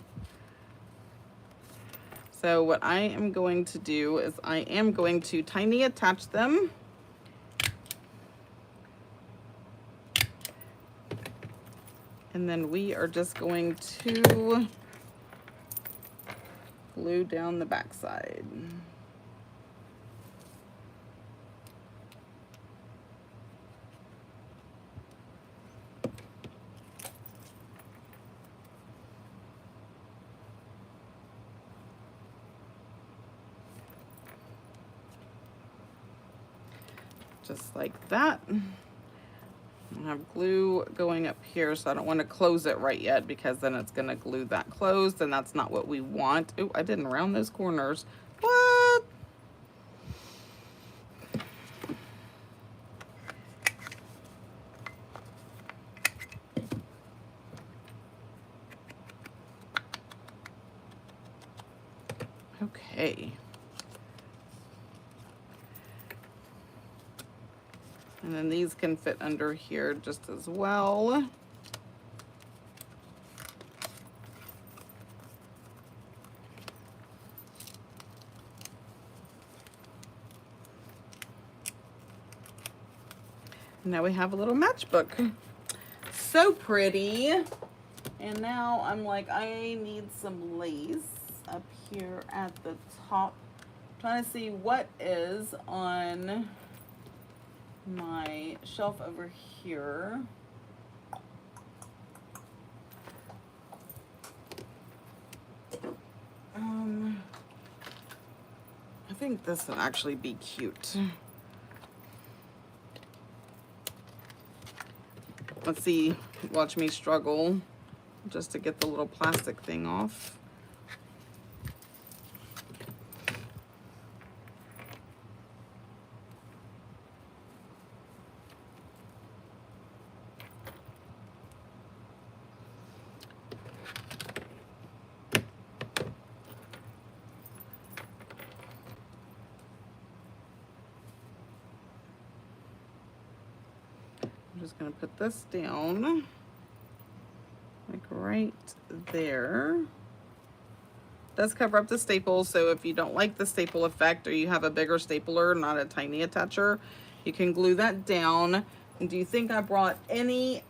So what I am going to do is I am going to tiny attach them. And then we are just going to glue down the back side. Just like that. I have glue going up here, so I don't want to close it right yet because then it's going to glue that closed, and that's not what we want. Oh, I didn't round those corners. What? Okay. And then these can fit under here just as well. Now we have a little matchbook. So pretty. And now I'm like, I need some lace up here at the top. I'm trying to see what is on my shelf over here. I think this would actually be cute. Let's see, watch me struggle just to get the little plastic thing off. I'm just gonna put this down, like right there. Does cover up the staple, so if you don't like the staple effect or you have a bigger stapler, not a tiny attacher, you can glue that down. And do you think I brought any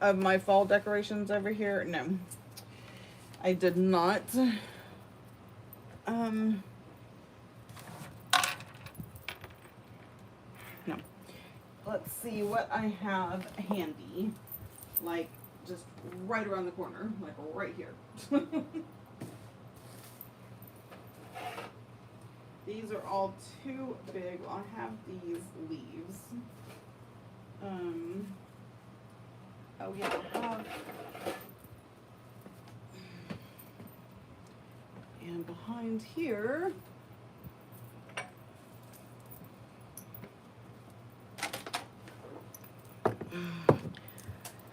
of my fall decorations over here? No, I did not. No. Let's see what I have handy, like just right around the corner, like right here. These are all too big. Well, I have these leaves. Oh yeah, I have. And behind here,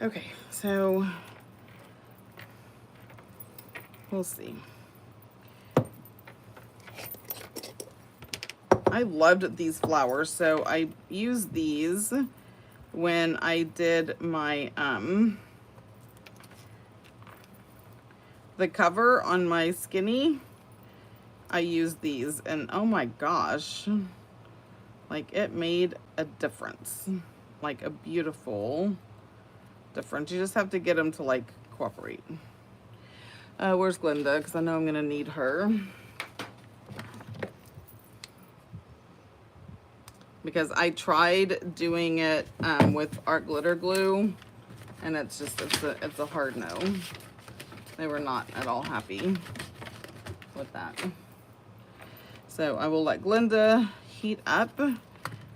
okay, so we'll see. I loved these flowers, so I used these when I did my the cover on my skinny. I used these, and oh my gosh, like it made a difference, like a beautiful difference. You just have to get them to like cooperate. Where's Glinda? Because I know I'm gonna need her. Because I tried doing it with art glitter glue, and it's just, it's a hard no. They were not at all happy with that. So I will let Glinda heat up,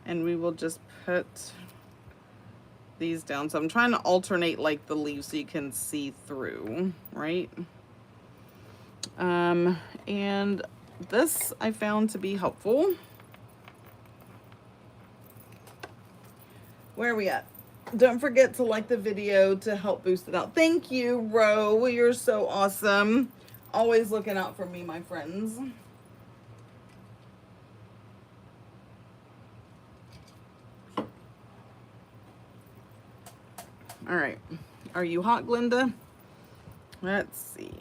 and we will just put these down. So I'm trying to alternate like the leaves so you can see through, right? And this I found to be helpful. Where are we at? Don't forget to like the video to help boost it out. Thank you, Ro. You're so awesome. Always looking out for me, my friends. All right. Are you hot, Glinda? Let's see.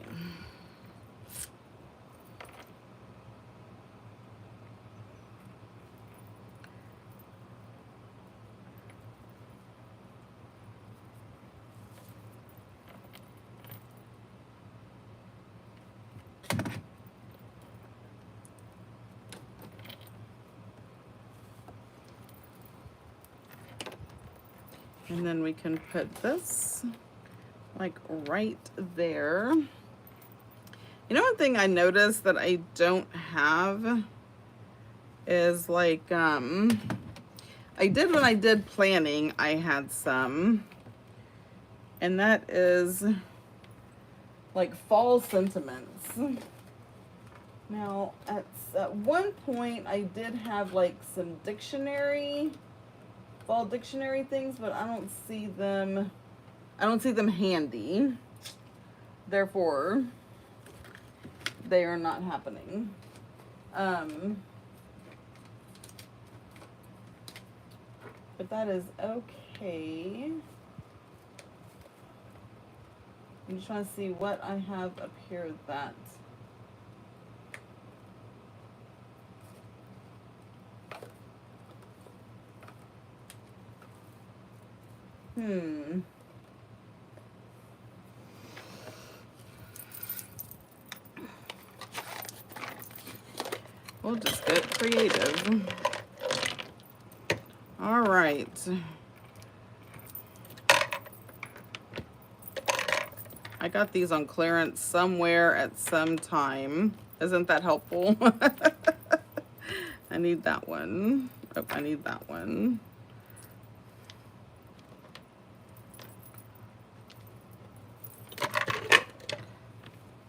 And then we can put this like right there. You know, one thing I noticed that I don't have is like, I did when I did planning, I had some, and that is like fall sentiments. Now, at one point I did have like some fall dictionary things, but I don't see them handy. Therefore, they are not happening. But that is okay. I'm just trying to see what I have up here that. We'll just get creative. All right. I got these on clearance somewhere at some time. Isn't that helpful? I need that one. Oh, I need that one.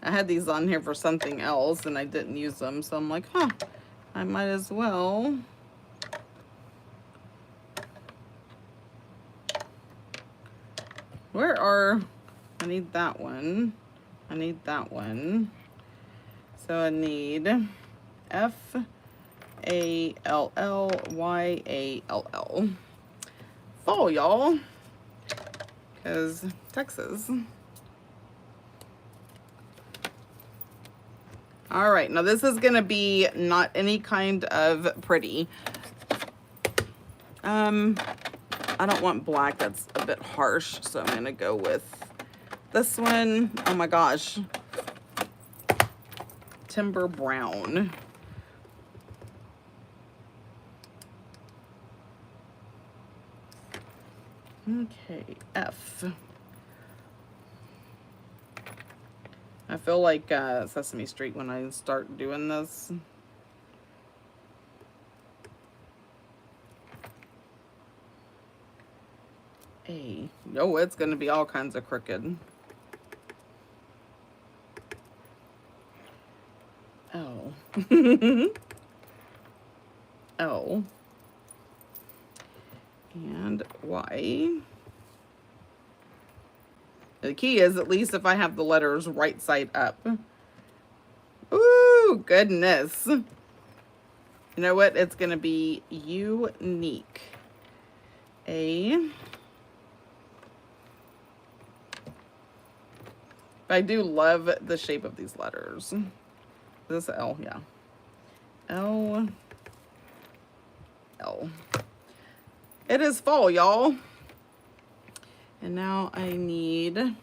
I had these on here for something else and I didn't use them, so I'm like, huh, I might as well. Where are, I need that one. I need that one. So I need F-A-L-L-Y-A-L-L. Fall, y'all. Because Texas. All right, now this is gonna be not any kind of pretty. I don't want black, that's a bit harsh, so I'm gonna go with this one. Oh my gosh. Timber brown. Okay, F. I feel like Sesame Street when I start doing this. A. Oh, it's going to be all kinds of crooked. L. L. And Y. The key is, at least if I have the letters right side up. Ooh, goodness. You know what? It's going to be unique. A. I do love the shape of these letters. This L, yeah. L. L. It is fall, y'all. And now I need,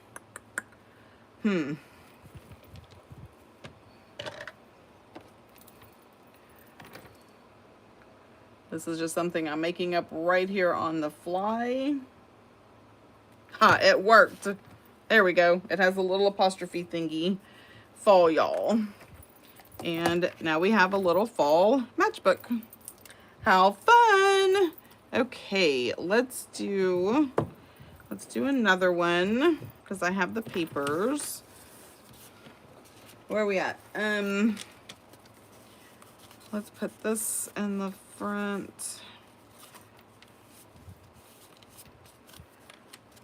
This is just something I'm making up right here on the fly. Ha, it worked. There we go. It has a little apostrophe thingy. Fall, y'all. And now we have a little fall matchbook. How fun. Okay, let's do another one because I have the papers. Where are we at? Let's put this in the front.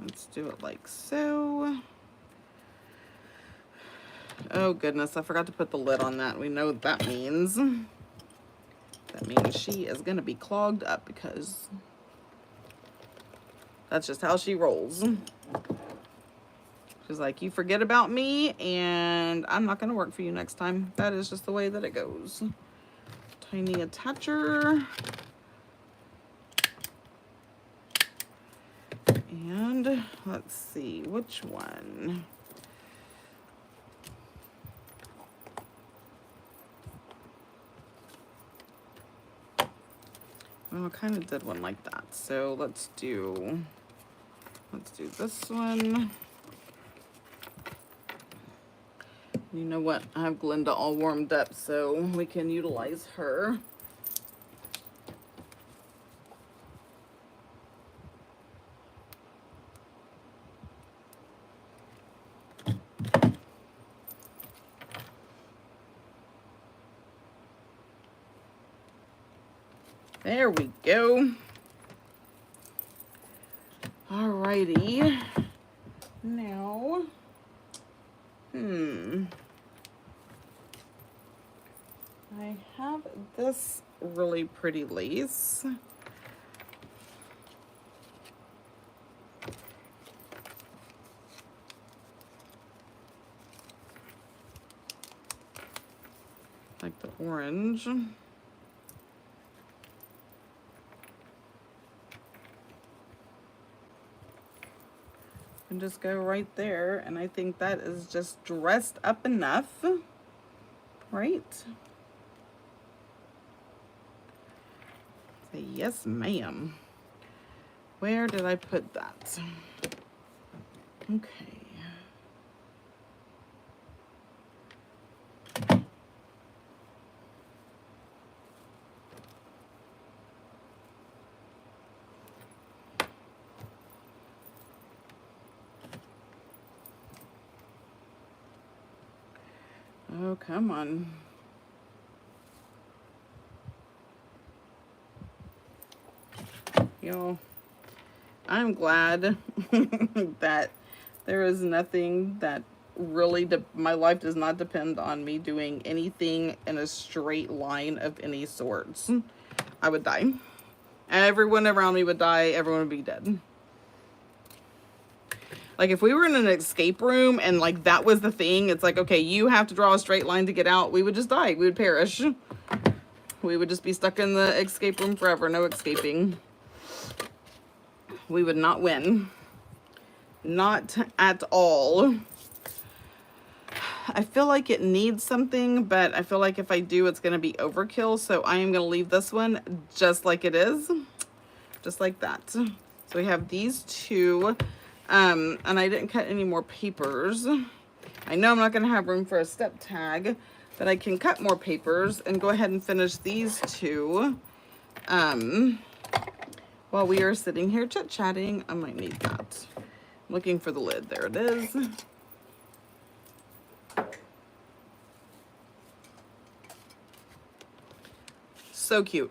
Let's do it like so. Oh goodness, I forgot to put the lid on that. We know what that means. That means she is gonna be clogged up because that's just how she rolls. She's like, you forget about me and I'm not gonna work for you next time. That is just the way that it goes. Tiny attacher. And let's see, which one? Well, I kind of did one like that. So let's do this one. You know what? I have Glinda all warmed up, so we can utilize her. There we go. Alrighty. Now, I have this really pretty lace. Like the orange. And just go right there, and I think that is just dressed up enough, right? Say yes, ma'am. Where did I put that? Okay. Oh, come on. Y'all, I'm glad that there is nothing that really, my life does not depend on me doing anything in a straight line of any sorts. I would die. Everyone around me would die. Everyone would be dead. Like, if we were in an escape room and, like, that was the thing, it's like, okay, you have to draw a straight line to get out. We would just die. We would perish. We would just be stuck in the escape room forever. No escaping. We would not win. Not at all. I feel like it needs something, but I feel like if I do, it's going to be overkill. So I am going to leave this one just like it is. Just like that. So we have these two. And I didn't cut any more papers. I know I'm not going to have room for a step tag, but I can cut more papers and go ahead and finish these two. While we are sitting here chit-chatting, I might need that. Looking for the lid. There it is. So cute.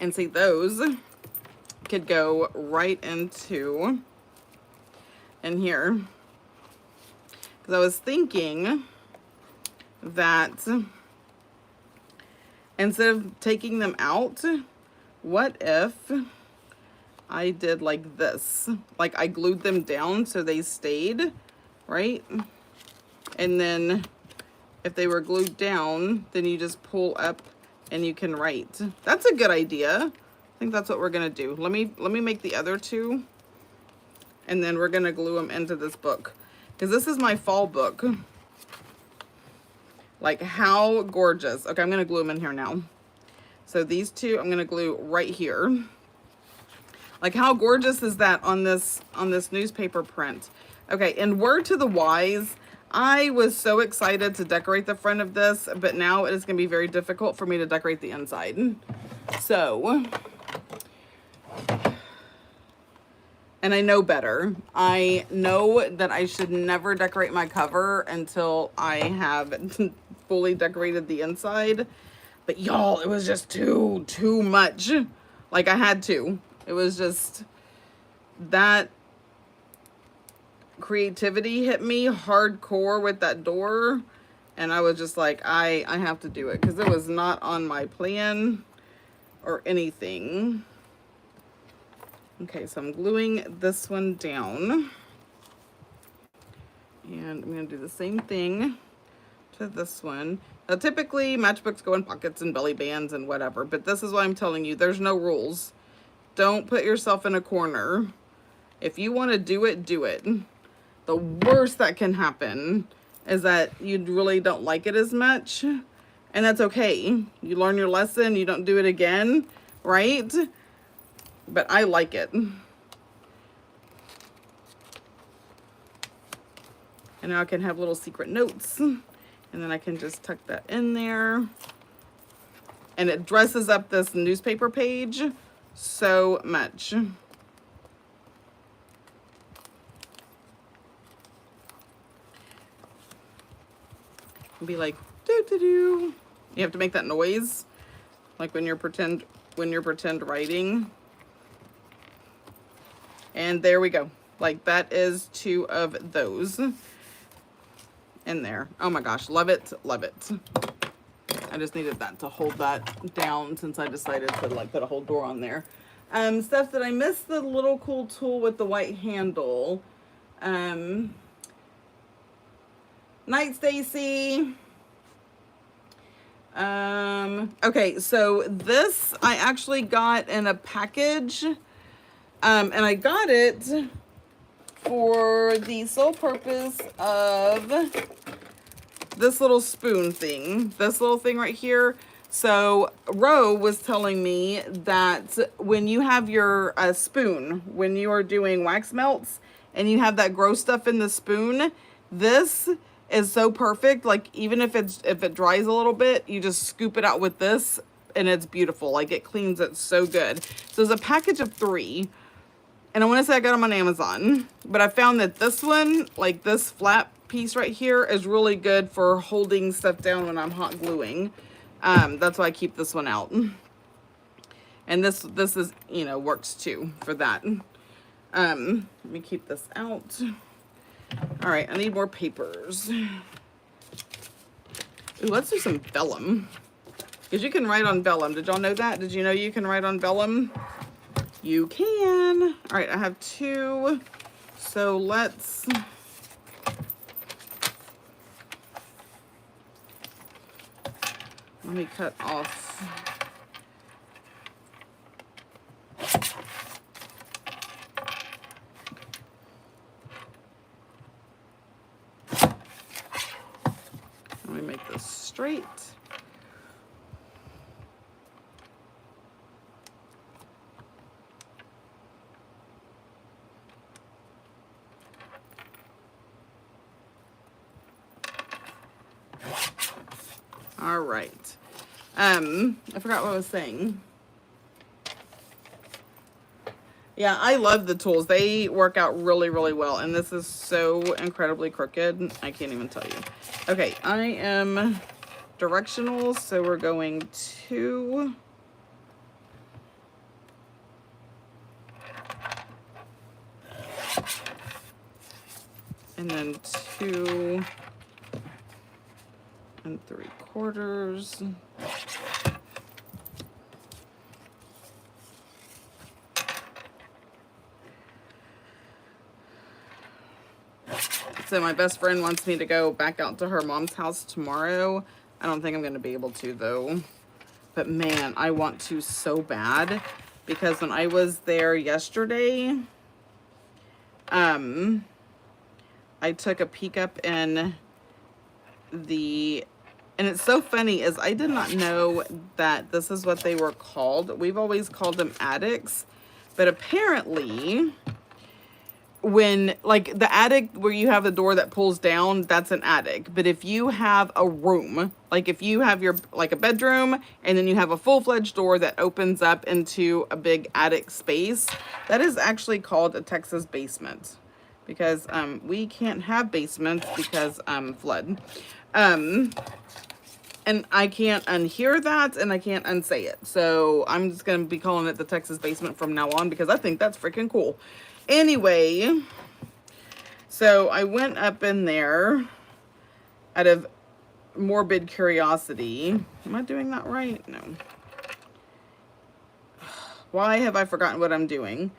And see, those could go right into in here. Because I was thinking that instead of taking them out, what if I did like this? Like, I glued them down so they stayed, right? And then if they were glued down, then you just pull up and you can write. That's a good idea. I think that's what we're gonna do. Let me make the other two, and then we're gonna glue them into this book, because this is my fall book. Like, how gorgeous. Okay, I'm gonna glue them in here now. So these two I'm gonna glue right here. Like, how gorgeous is that on this newspaper print? Okay, and word to the wise, I was so excited to decorate the front of this, but now it is going to be very difficult for me to decorate the inside. So, and I know better. I know that I should never decorate my cover until I have fully decorated the inside. But y'all, it was just too much. Like, I had to. It was just that creativity hit me hardcore with that door, and I was just like, I have to do it, because it was not on my plan or anything. Okay, so I'm gluing this one down, and I'm going to do the same thing to this one. Now, typically matchbooks go in pockets and belly bands and whatever, but this is why I'm telling you, there's no rules. Don't put yourself in a corner. If you want to do it, do it. The worst that can happen is that you really don't like it as much, and that's okay. You learn your lesson, you don't do it again, right? But I like it. And now I can have little secret notes, and then I can just tuck that in there. And it dresses up this newspaper page so much. Be like, doo doo doo. You have to make that noise, like when you're pretend writing. And there we go. Like, that is 2 of those in there. Oh my gosh, love it, love it. I just needed that to hold that down since I decided to like put a whole door on there. Steph, did I miss the little cool tool with the white handle? Night, Stacy. Okay, so this I actually got in a package, and I got it for the sole purpose of this little spoon thing, this little thing right here. So Ro was telling me that when you have your spoon, when you are doing wax melts and you have that gross stuff in the spoon, this is so perfect. Like, even if it dries a little bit, you just scoop it out with this and it's beautiful. Like, it cleans it so good. So there's a package of 3. And I want to say I got them on Amazon, but I found that this one, like this flat piece right here, is really good for holding stuff down when I'm hot gluing. That's why I keep this one out. And this is, you know, works too for that. Let me keep this out. All right, I need more papers. Ooh, let's do some vellum. Because you can write on vellum. Did y'all know that? Did you know you can write on vellum? You can. All right, I have 2. So let's... Let me cut off. Let me make this straight. All right. I forgot what I was saying. Yeah, I love the tools. They work out really, really well. And this is so incredibly crooked. I can't even tell you. Okay, I am directional. So we're going 2. And then 2 3/4. So my best friend wants me to go back out to her mom's house tomorrow. I don't think I'm going to be able to, though. But man, I want to so bad. Because when I was there yesterday, I took a peek up in the... And it's so funny is I did not know that this is what they were called. We've always called them attics. But apparently, when, like, the attic where you have the door that pulls down, that's an attic. But if you have a room, like if you have your, like a bedroom, and then you have a full-fledged door that opens up into a big attic space, that is actually called a Texas basement. Because we can't have basements because flood. And I can't unhear that, and I can't unsay it. So I'm just going to be calling it the Texas basement from now on, because I think that's freaking cool. Anyway, so I went up in there out of morbid curiosity. Am I doing that right? No. Why have I forgotten what I'm doing?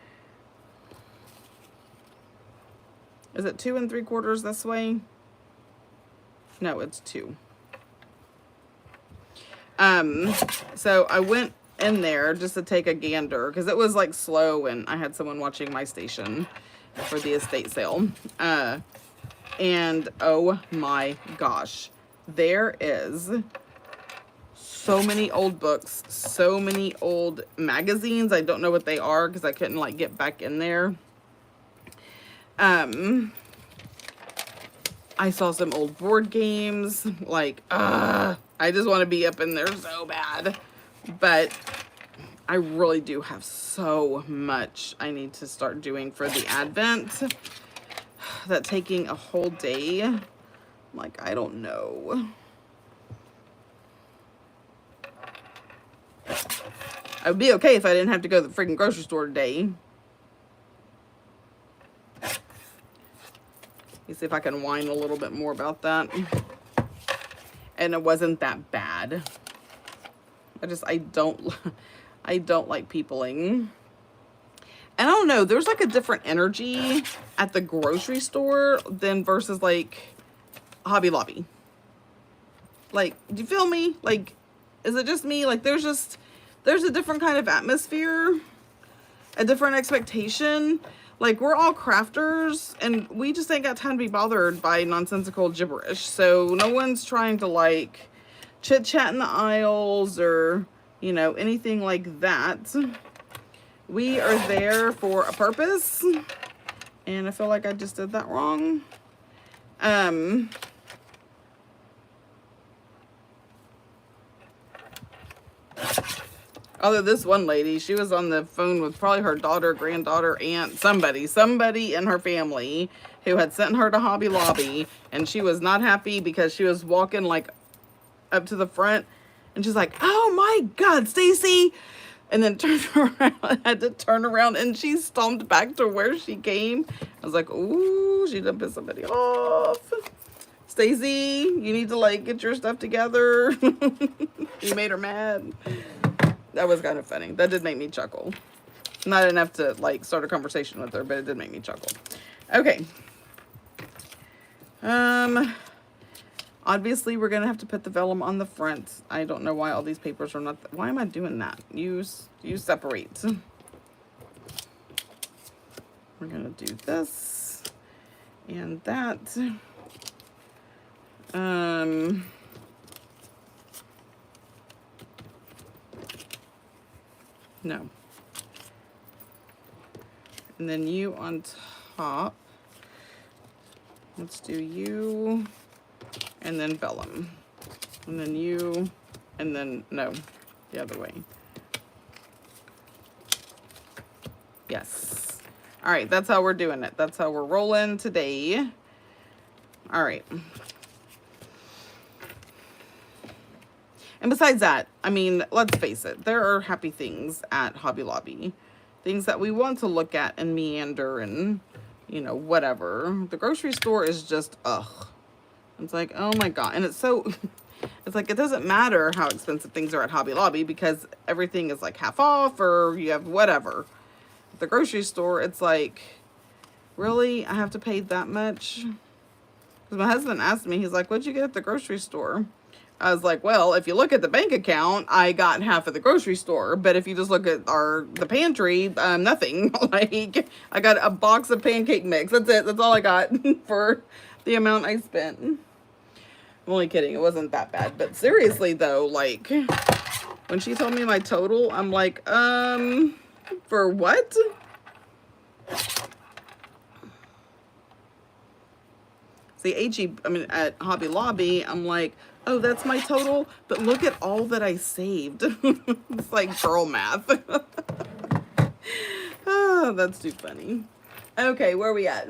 Is it 2 3/4 this way? No, it's 2. So I went in there just to take a gander because it was like slow and I had someone watching my station for the estate sale. And oh my gosh, there is so many old books, so many old magazines. I don't know what they are because I couldn't like get back in there. I saw some old board games, like, I just want to be up in there so bad, but I really do have so much I need to start doing for the Advent, that taking a whole day, like, I don't know. I would be okay if I didn't have to go to the freaking grocery store today. see if I can whine a little bit more about that. And it wasn't that bad. I don't like peopling. And I don't know, there's like a different energy at the grocery store than versus like Hobby Lobby. Like, do you feel me? Like, is it just me? Like, there's a different kind of atmosphere, a different expectation. Like, we're all crafters, and we just ain't got time to be bothered by nonsensical gibberish. So no one's trying to, like, chit-chat in the aisles or, you know, anything like that. We are there for a purpose, and I feel like I just did that wrong. Although this one lady, she was on the phone with probably her daughter, granddaughter, aunt, somebody in her family who had sent her to Hobby Lobby, and she was not happy because she was walking like up to the front, and she's like, "Oh my God, Stacy!" And then turned around, had to turn around, and she stomped back to where she came. I was like, "Ooh, she done pissed somebody off." Stacy, you need to like get your stuff together. You made her mad. That was kind of funny. That did make me chuckle. Not enough to like start a conversation with her, but it did make me chuckle. Okay. Obviously we're gonna have to put the vellum on the front. I don't know why all these papers are not. Why am I doing that? You separate. We're gonna do this and that. No. And then you on top. Let's do you, and then vellum. And then you, and then, no, the other way. Yes. All right, that's how we're doing it. That's how we're rolling today. All right. And besides that, I mean, let's face it, there are happy things at Hobby Lobby. Things that we want to look at and meander and, you know, whatever. The grocery store is just, ugh. It's like, oh my God. And it's so, it's like, it doesn't matter how expensive things are at Hobby Lobby because everything is like half off or you have whatever. At the grocery store, it's like, really? I have to pay that much? Because my husband asked me, he's like, what'd you get at the grocery store? I was like, well, if you look at the bank account, I got half of the grocery store. But if you just look at the pantry, nothing. Like, I got a box of pancake mix. That's it. That's all I got for the amount I spent. I'm only kidding. It wasn't that bad. But seriously, though, like, when she told me my total, I'm like, for what? See, at Hobby Lobby, I'm like, oh, that's my total, but look at all that I saved. It's like girl math. Oh, that's too funny. Okay, where are we at?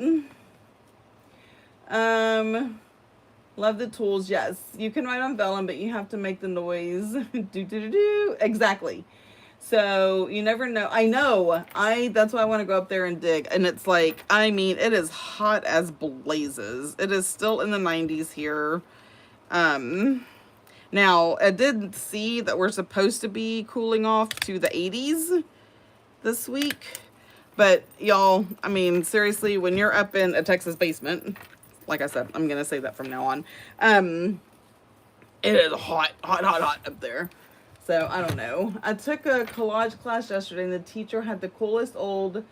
Love the tools. Yes, you can write on vellum, but you have to make the noise. Do. Exactly. So you never know. I know. That's why I want to go up there and dig. And it's like, I mean, it is hot as blazes. It is still in the 90s here. Now I did see that we're supposed to be cooling off to the 80s this week, but y'all, I mean, seriously, when you're up in a Texas basement, like I said, I'm going to say that from now on. It is hot up there. So I don't know. I took a collage class yesterday and the teacher had the coolest old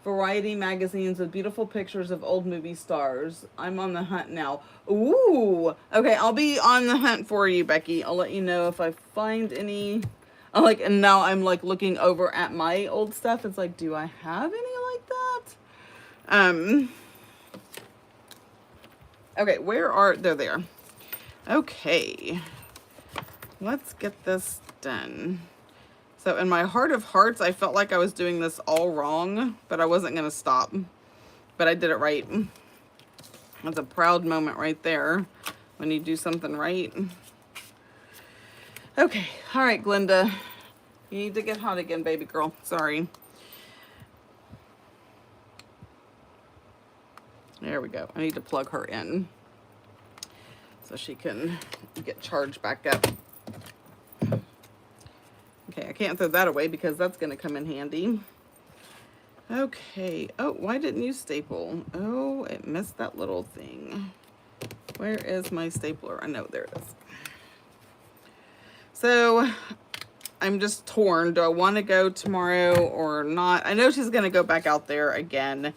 variety magazines with beautiful pictures of old movie stars. I'm on the hunt now. Ooh. Okay, I'll be on the hunt for you, Becky. I'll let you know if I find any. And now I'm like looking over at my old stuff. It's like, do I have any like that? Okay, where are they're there. Okay. Let's get this done. So in my heart of hearts, I felt like I was doing this all wrong, but I wasn't going to stop. But I did it right. That's a proud moment right there when you do something right. Okay. All right, Glenda. You need to get hot again, baby girl. Sorry. There we go. I need to plug her in so she can get charged back up. Okay, I can't throw that away because that's going to come in handy. Okay. Oh, why didn't you staple? Oh, it missed that little thing. Where is my stapler? I know, there it is. So, I'm just torn. Do I want to go tomorrow or not? I know she's going to go back out there again.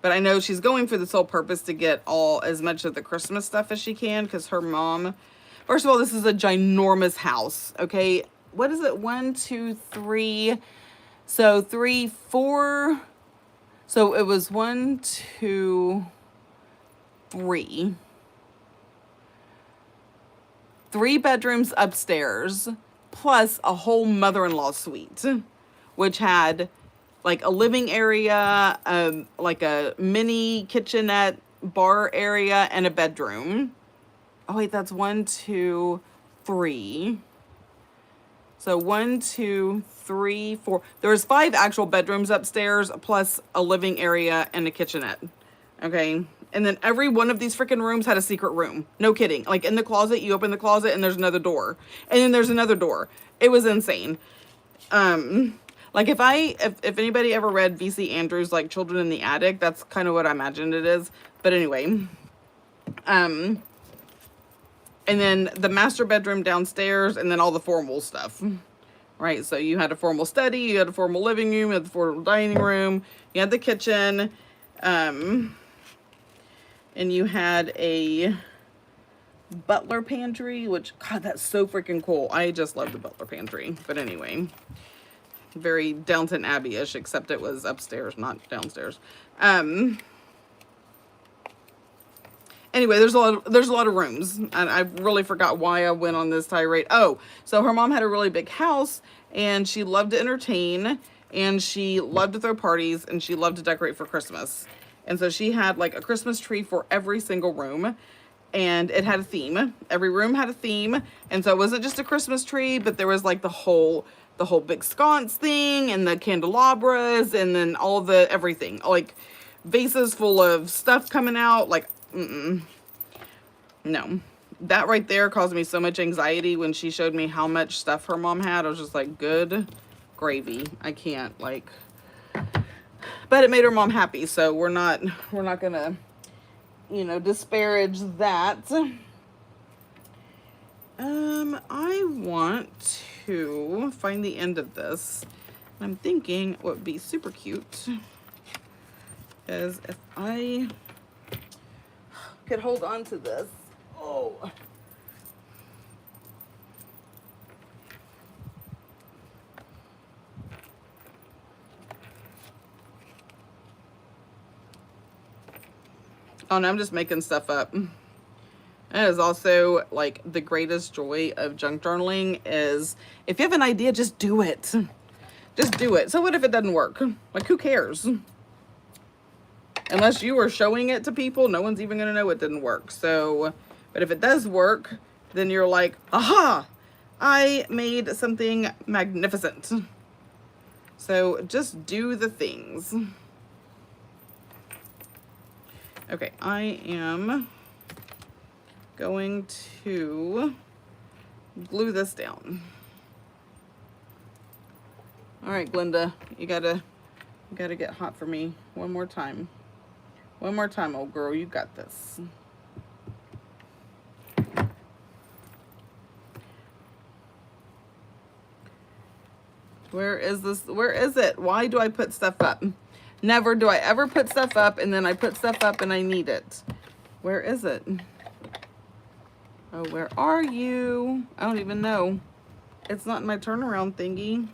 But I know she's going for the sole purpose to get as much of the Christmas stuff as she can, because her mom, first of all, this is a ginormous house, okay? What is it? 1, 2, 3. So 3, 4. So it was 1, 2, 3. 3 bedrooms upstairs, plus a whole mother-in-law suite, which had like a living area, like a mini kitchenette bar area, and a bedroom. Oh wait, that's 1, 2, 3. So 1, 2, 3, 4. There's 5 actual bedrooms upstairs, plus a living area and a kitchenette. Okay. And then every one of these freaking rooms had a secret room. No kidding. Like in the closet, you open the closet and there's another door. And then there's another door. It was insane. Like if anybody ever read V.C. Andrews' like Children in the Attic, that's kind of what I imagined it is. But anyway. And then the master bedroom downstairs, and then all the formal stuff. Right? So you had a formal study, you had a formal living room, you had the formal dining room, you had the kitchen, and you had a butler pantry, which, God, that's so freaking cool. I just love the butler pantry. But anyway, very Downton Abbey-ish, except it was upstairs, not downstairs. Anyway, there's a lot of rooms, and I really forgot why I went on this tirade. Oh, so her mom had a really big house, and she loved to entertain, and she loved to throw parties, and she loved to decorate for Christmas. And so she had like a Christmas tree for every single room, and it had a theme. Every room had a theme, and so it wasn't just a Christmas tree, but there was like the whole big sconce thing, and the candelabras, and then all the everything, like vases full of stuff coming out. Like, no, that right there caused me so much anxiety when she showed me how much stuff her mom had. I was just like, good gravy. I can't, like. But it made her mom happy, so we're not gonna, disparage that. I want to find the end of this. I'm thinking what would be super cute is if I could hold on to this. Oh. Oh, no, I'm just making stuff up. That is also, like, the greatest joy of junk journaling is if you have an idea, just do it. Just do it. So what if it doesn't work? Like, who cares? Unless you are showing it to people, no one's even going to know it didn't work. So, but if it does work, then you're like, aha, I made something magnificent. So just do the things. Okay, I am going to glue this down. All right, Glenda, you gotta get hot for me one more time. One more time, old girl, you got this. Where is this? Where is it? Why do I put stuff up? Never do I ever put stuff up and then I put stuff up and I need it. Where is it? Oh, where are you? I don't even know. It's not in my turnaround thingy.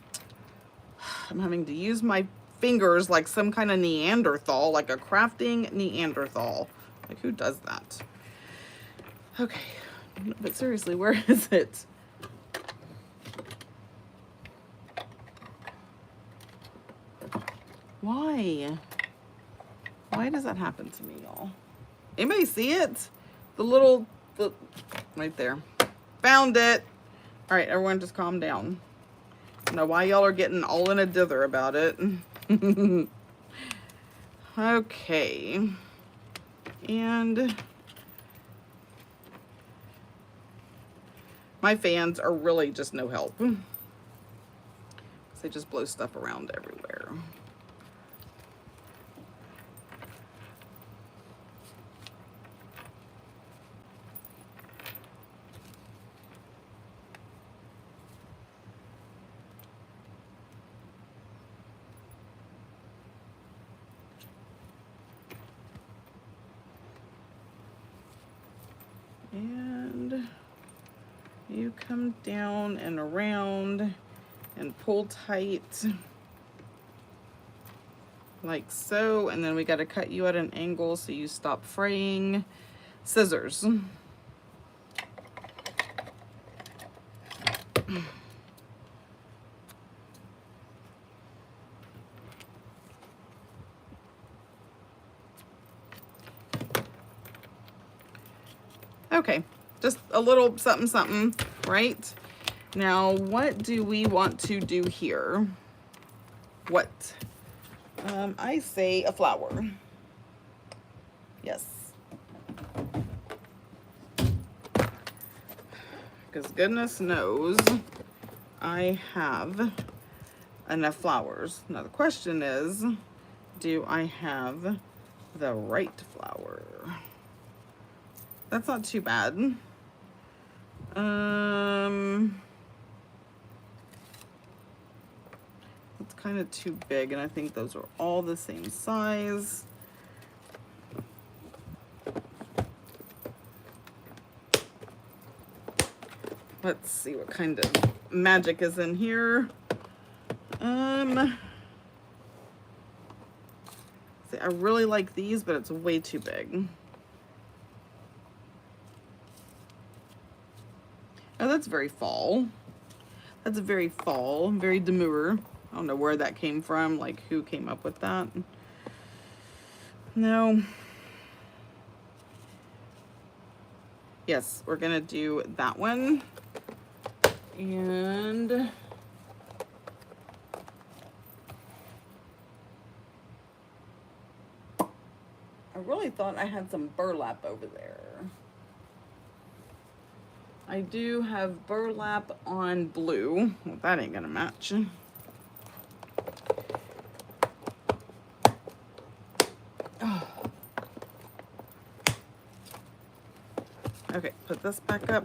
I'm having to use my fingers like some kind of Neanderthal, like a crafting Neanderthal. Like, who does that? Okay, but seriously, where is it? Why? Why does that happen to me, y'all? Anybody see it? The right there. Found it. All right, everyone just calm down. I don't know why y'all are getting all in a dither about it. Okay. And my fans are really just no help. They just blow stuff around everywhere. And you come down and around and pull tight like so, and then we got to cut you at an angle so you stop fraying. Scissors. Okay, just a little something something, right? Now, what do we want to do here? What? I say a flower. Yes. Because goodness knows I have enough flowers. Now the question is, do I have the right flower? That's not too bad. It's kind of too big, and I think those are all the same size. Let's see what kind of magic is in here. See, I really like these, but it's way too big. Oh, that's very fall. That's very fall, very demure. I don't know where that came from, like who came up with that. No. Yes, we're gonna do that one. And I really thought I had some burlap over there. I do have burlap on blue. Well, that ain't gonna match. Oh. Okay, put this back up.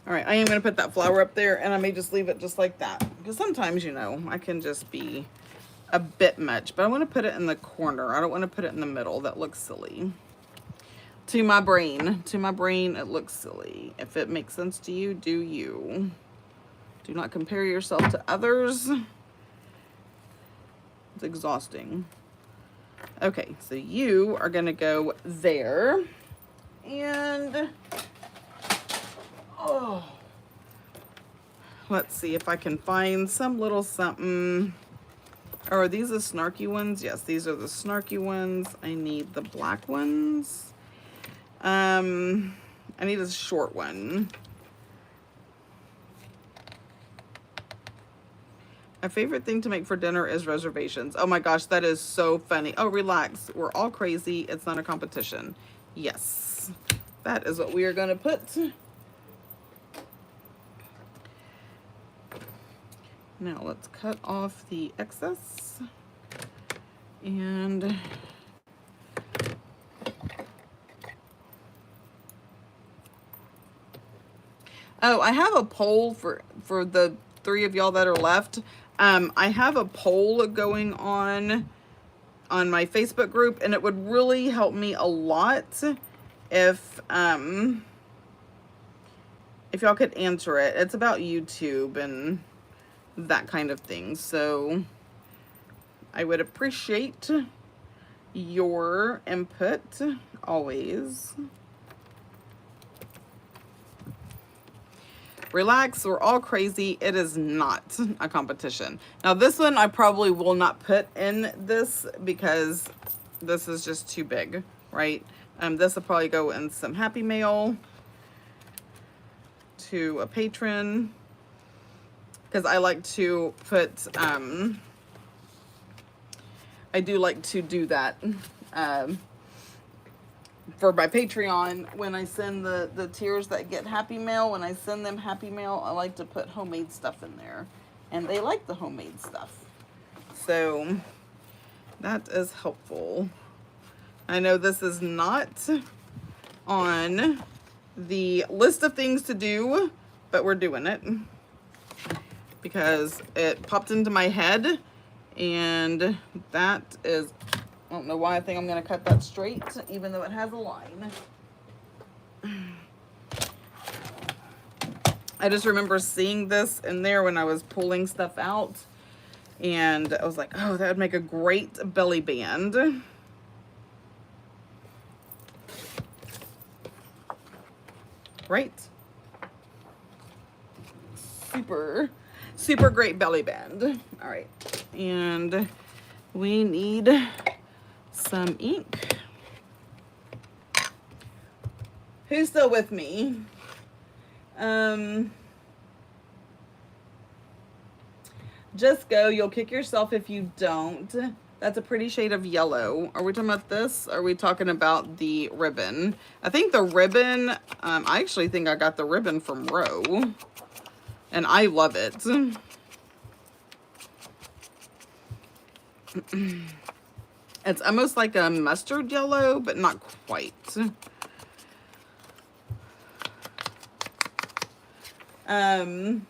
All right, I am gonna put that flower up there, and I may just leave it just like that. Because sometimes, you know, I can just be a bit much, but I wanna put it in the corner. I don't wanna put it in the middle. That looks silly. To my brain, it looks silly. If it makes sense to you, do you. Do not compare yourself to others. It's exhausting. Okay, so you are gonna go there. And, oh, let's see if I can find some little something. Oh, are these the snarky ones? Yes, these are the snarky ones. I need the black ones. I need a short one. My favorite thing to make for dinner is reservations. Oh my gosh, that is so funny. Oh, relax. We're all crazy. It's not a competition. Yes, that is what we are going to put. Now let's cut off the excess. And oh, I have a poll for the 3 of y'all that are left. I have a poll going on my Facebook group, and it would really help me a lot if y'all could answer it. It's about YouTube and that kind of thing. So I would appreciate your input always. Relax, we're all crazy. It is not a competition. Now this one I probably will not put in this because this is just too big, right? This will probably go in some Happy Mail to a patron because I like to put I do like to do that for my Patreon. When I send the tiers that get Happy Mail, when I send them Happy Mail, I like to put homemade stuff in there. And they like the homemade stuff. So that is helpful. I know this is not on the list of things to do, but we're doing it because it popped into my head, and that is, I don't know why I think I'm going to cut that straight, even though it has a line. I just remember seeing this in there when I was pulling stuff out, and I was like, oh, that would make a great belly band. Right? Super great belly band. All right. And we need some ink. Who's still with me? Just go. You'll kick yourself if you don't. That's a pretty shade of yellow. Are we talking about this? Or are we talking about the ribbon? I think the ribbon, I actually think I got the ribbon from Row. And I love it. It's almost like a mustard yellow, but not quite. I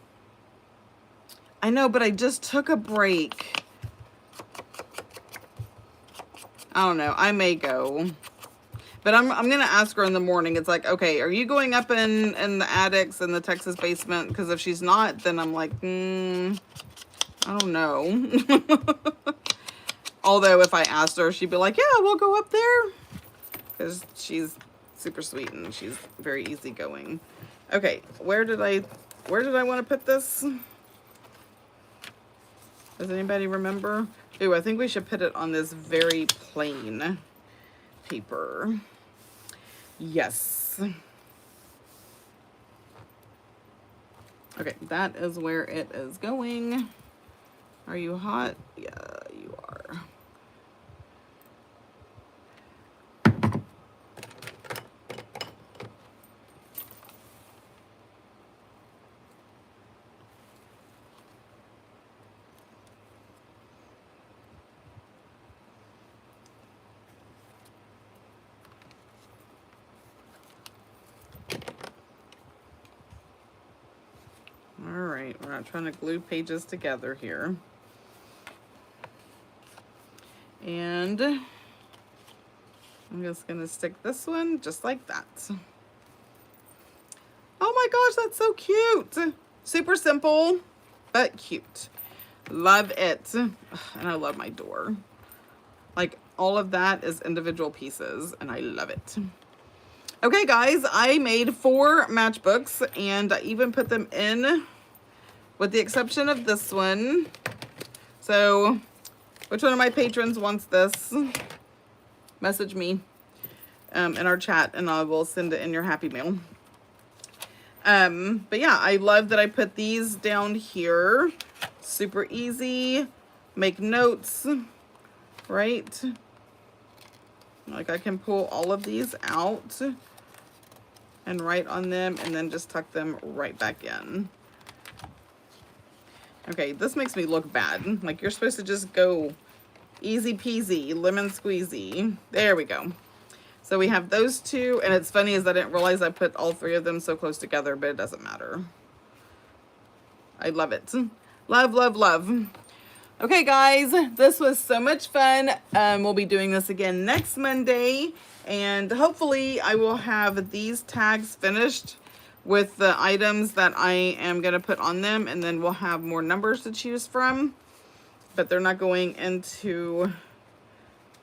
know, but I just took a break. I don't know. I may go. But I'm going to ask her in the morning. It's like, okay, are you going up in the attics in the Texas basement? Because if she's not, then I'm like, I don't know. Although if I asked her, she'd be like, yeah, we'll go up there. Because she's super sweet and she's very easygoing. Okay, where did I want to put this? Does anybody remember? Ooh, I think we should put it on this very plain paper. Yes. Okay, that is where it is going. Are you hot? Yeah, you are. Alright, we're not trying to glue pages together here. And I'm just going to stick this one just like that. Oh my gosh, that's so cute. Super simple, but cute. Love it. And I love my door. Like, all of that is individual pieces, and I love it. Okay, guys, I made 4 matchbooks, and I even put them in, with the exception of this one. So, which one of my patrons wants this? Message me in our chat, and I will send it in your Happy Mail. But yeah, I love that I put these down here. Super easy. Make notes, right? Like, I can pull all of these out and write on them, and then just tuck them right back in. Okay, this makes me look bad. Like, you're supposed to just go easy peasy, lemon squeezy. There we go. So we have those 2, and it's funny is I didn't realize I put all 3 of them so close together, but it doesn't matter. I love it. Love, love, love. Okay, guys, this was so much fun. We'll be doing this again next Monday, and hopefully I will have these tags finished with the items that I am going to put on them, and then we'll have more numbers to choose from, but they're not going into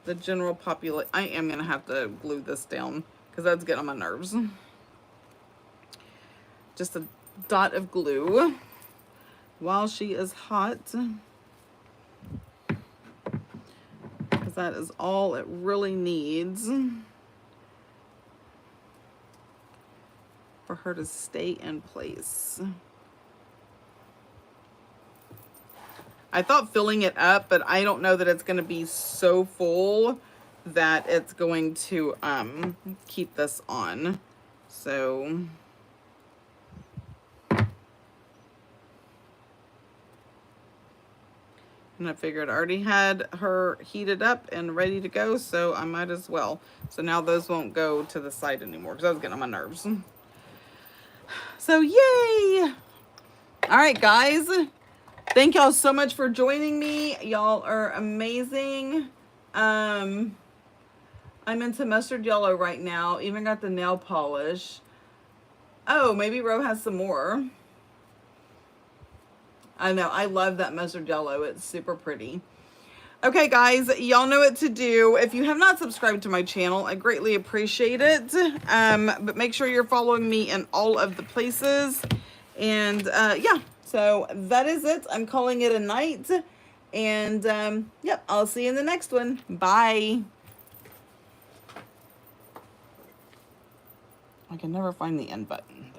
the general population. I am going to have to glue this down because that's getting on my nerves. Just a dot of glue while she is hot, because that is all it really needs for her to stay in place. I thought filling it up, but I don't know that it's going to be so full that it's going to keep this on. So and I figured I already had her heated up and ready to go, so I might as well. So now those won't go to the side anymore because I was getting on my nerves. So yay! All right, guys. Thank y'all so much for joining me. Y'all are amazing. I'm into mustard yellow right now. Even got the nail polish. Oh, maybe Ro has some more. I know. I love that mustard yellow. It's super pretty. Okay, guys, y'all know what to do. If you have not subscribed to my channel, I greatly appreciate it. But make sure you're following me in all of the places. And yeah, so that is it. I'm calling it a night. And yep, I'll see you in the next one. Bye. I can never find the end button.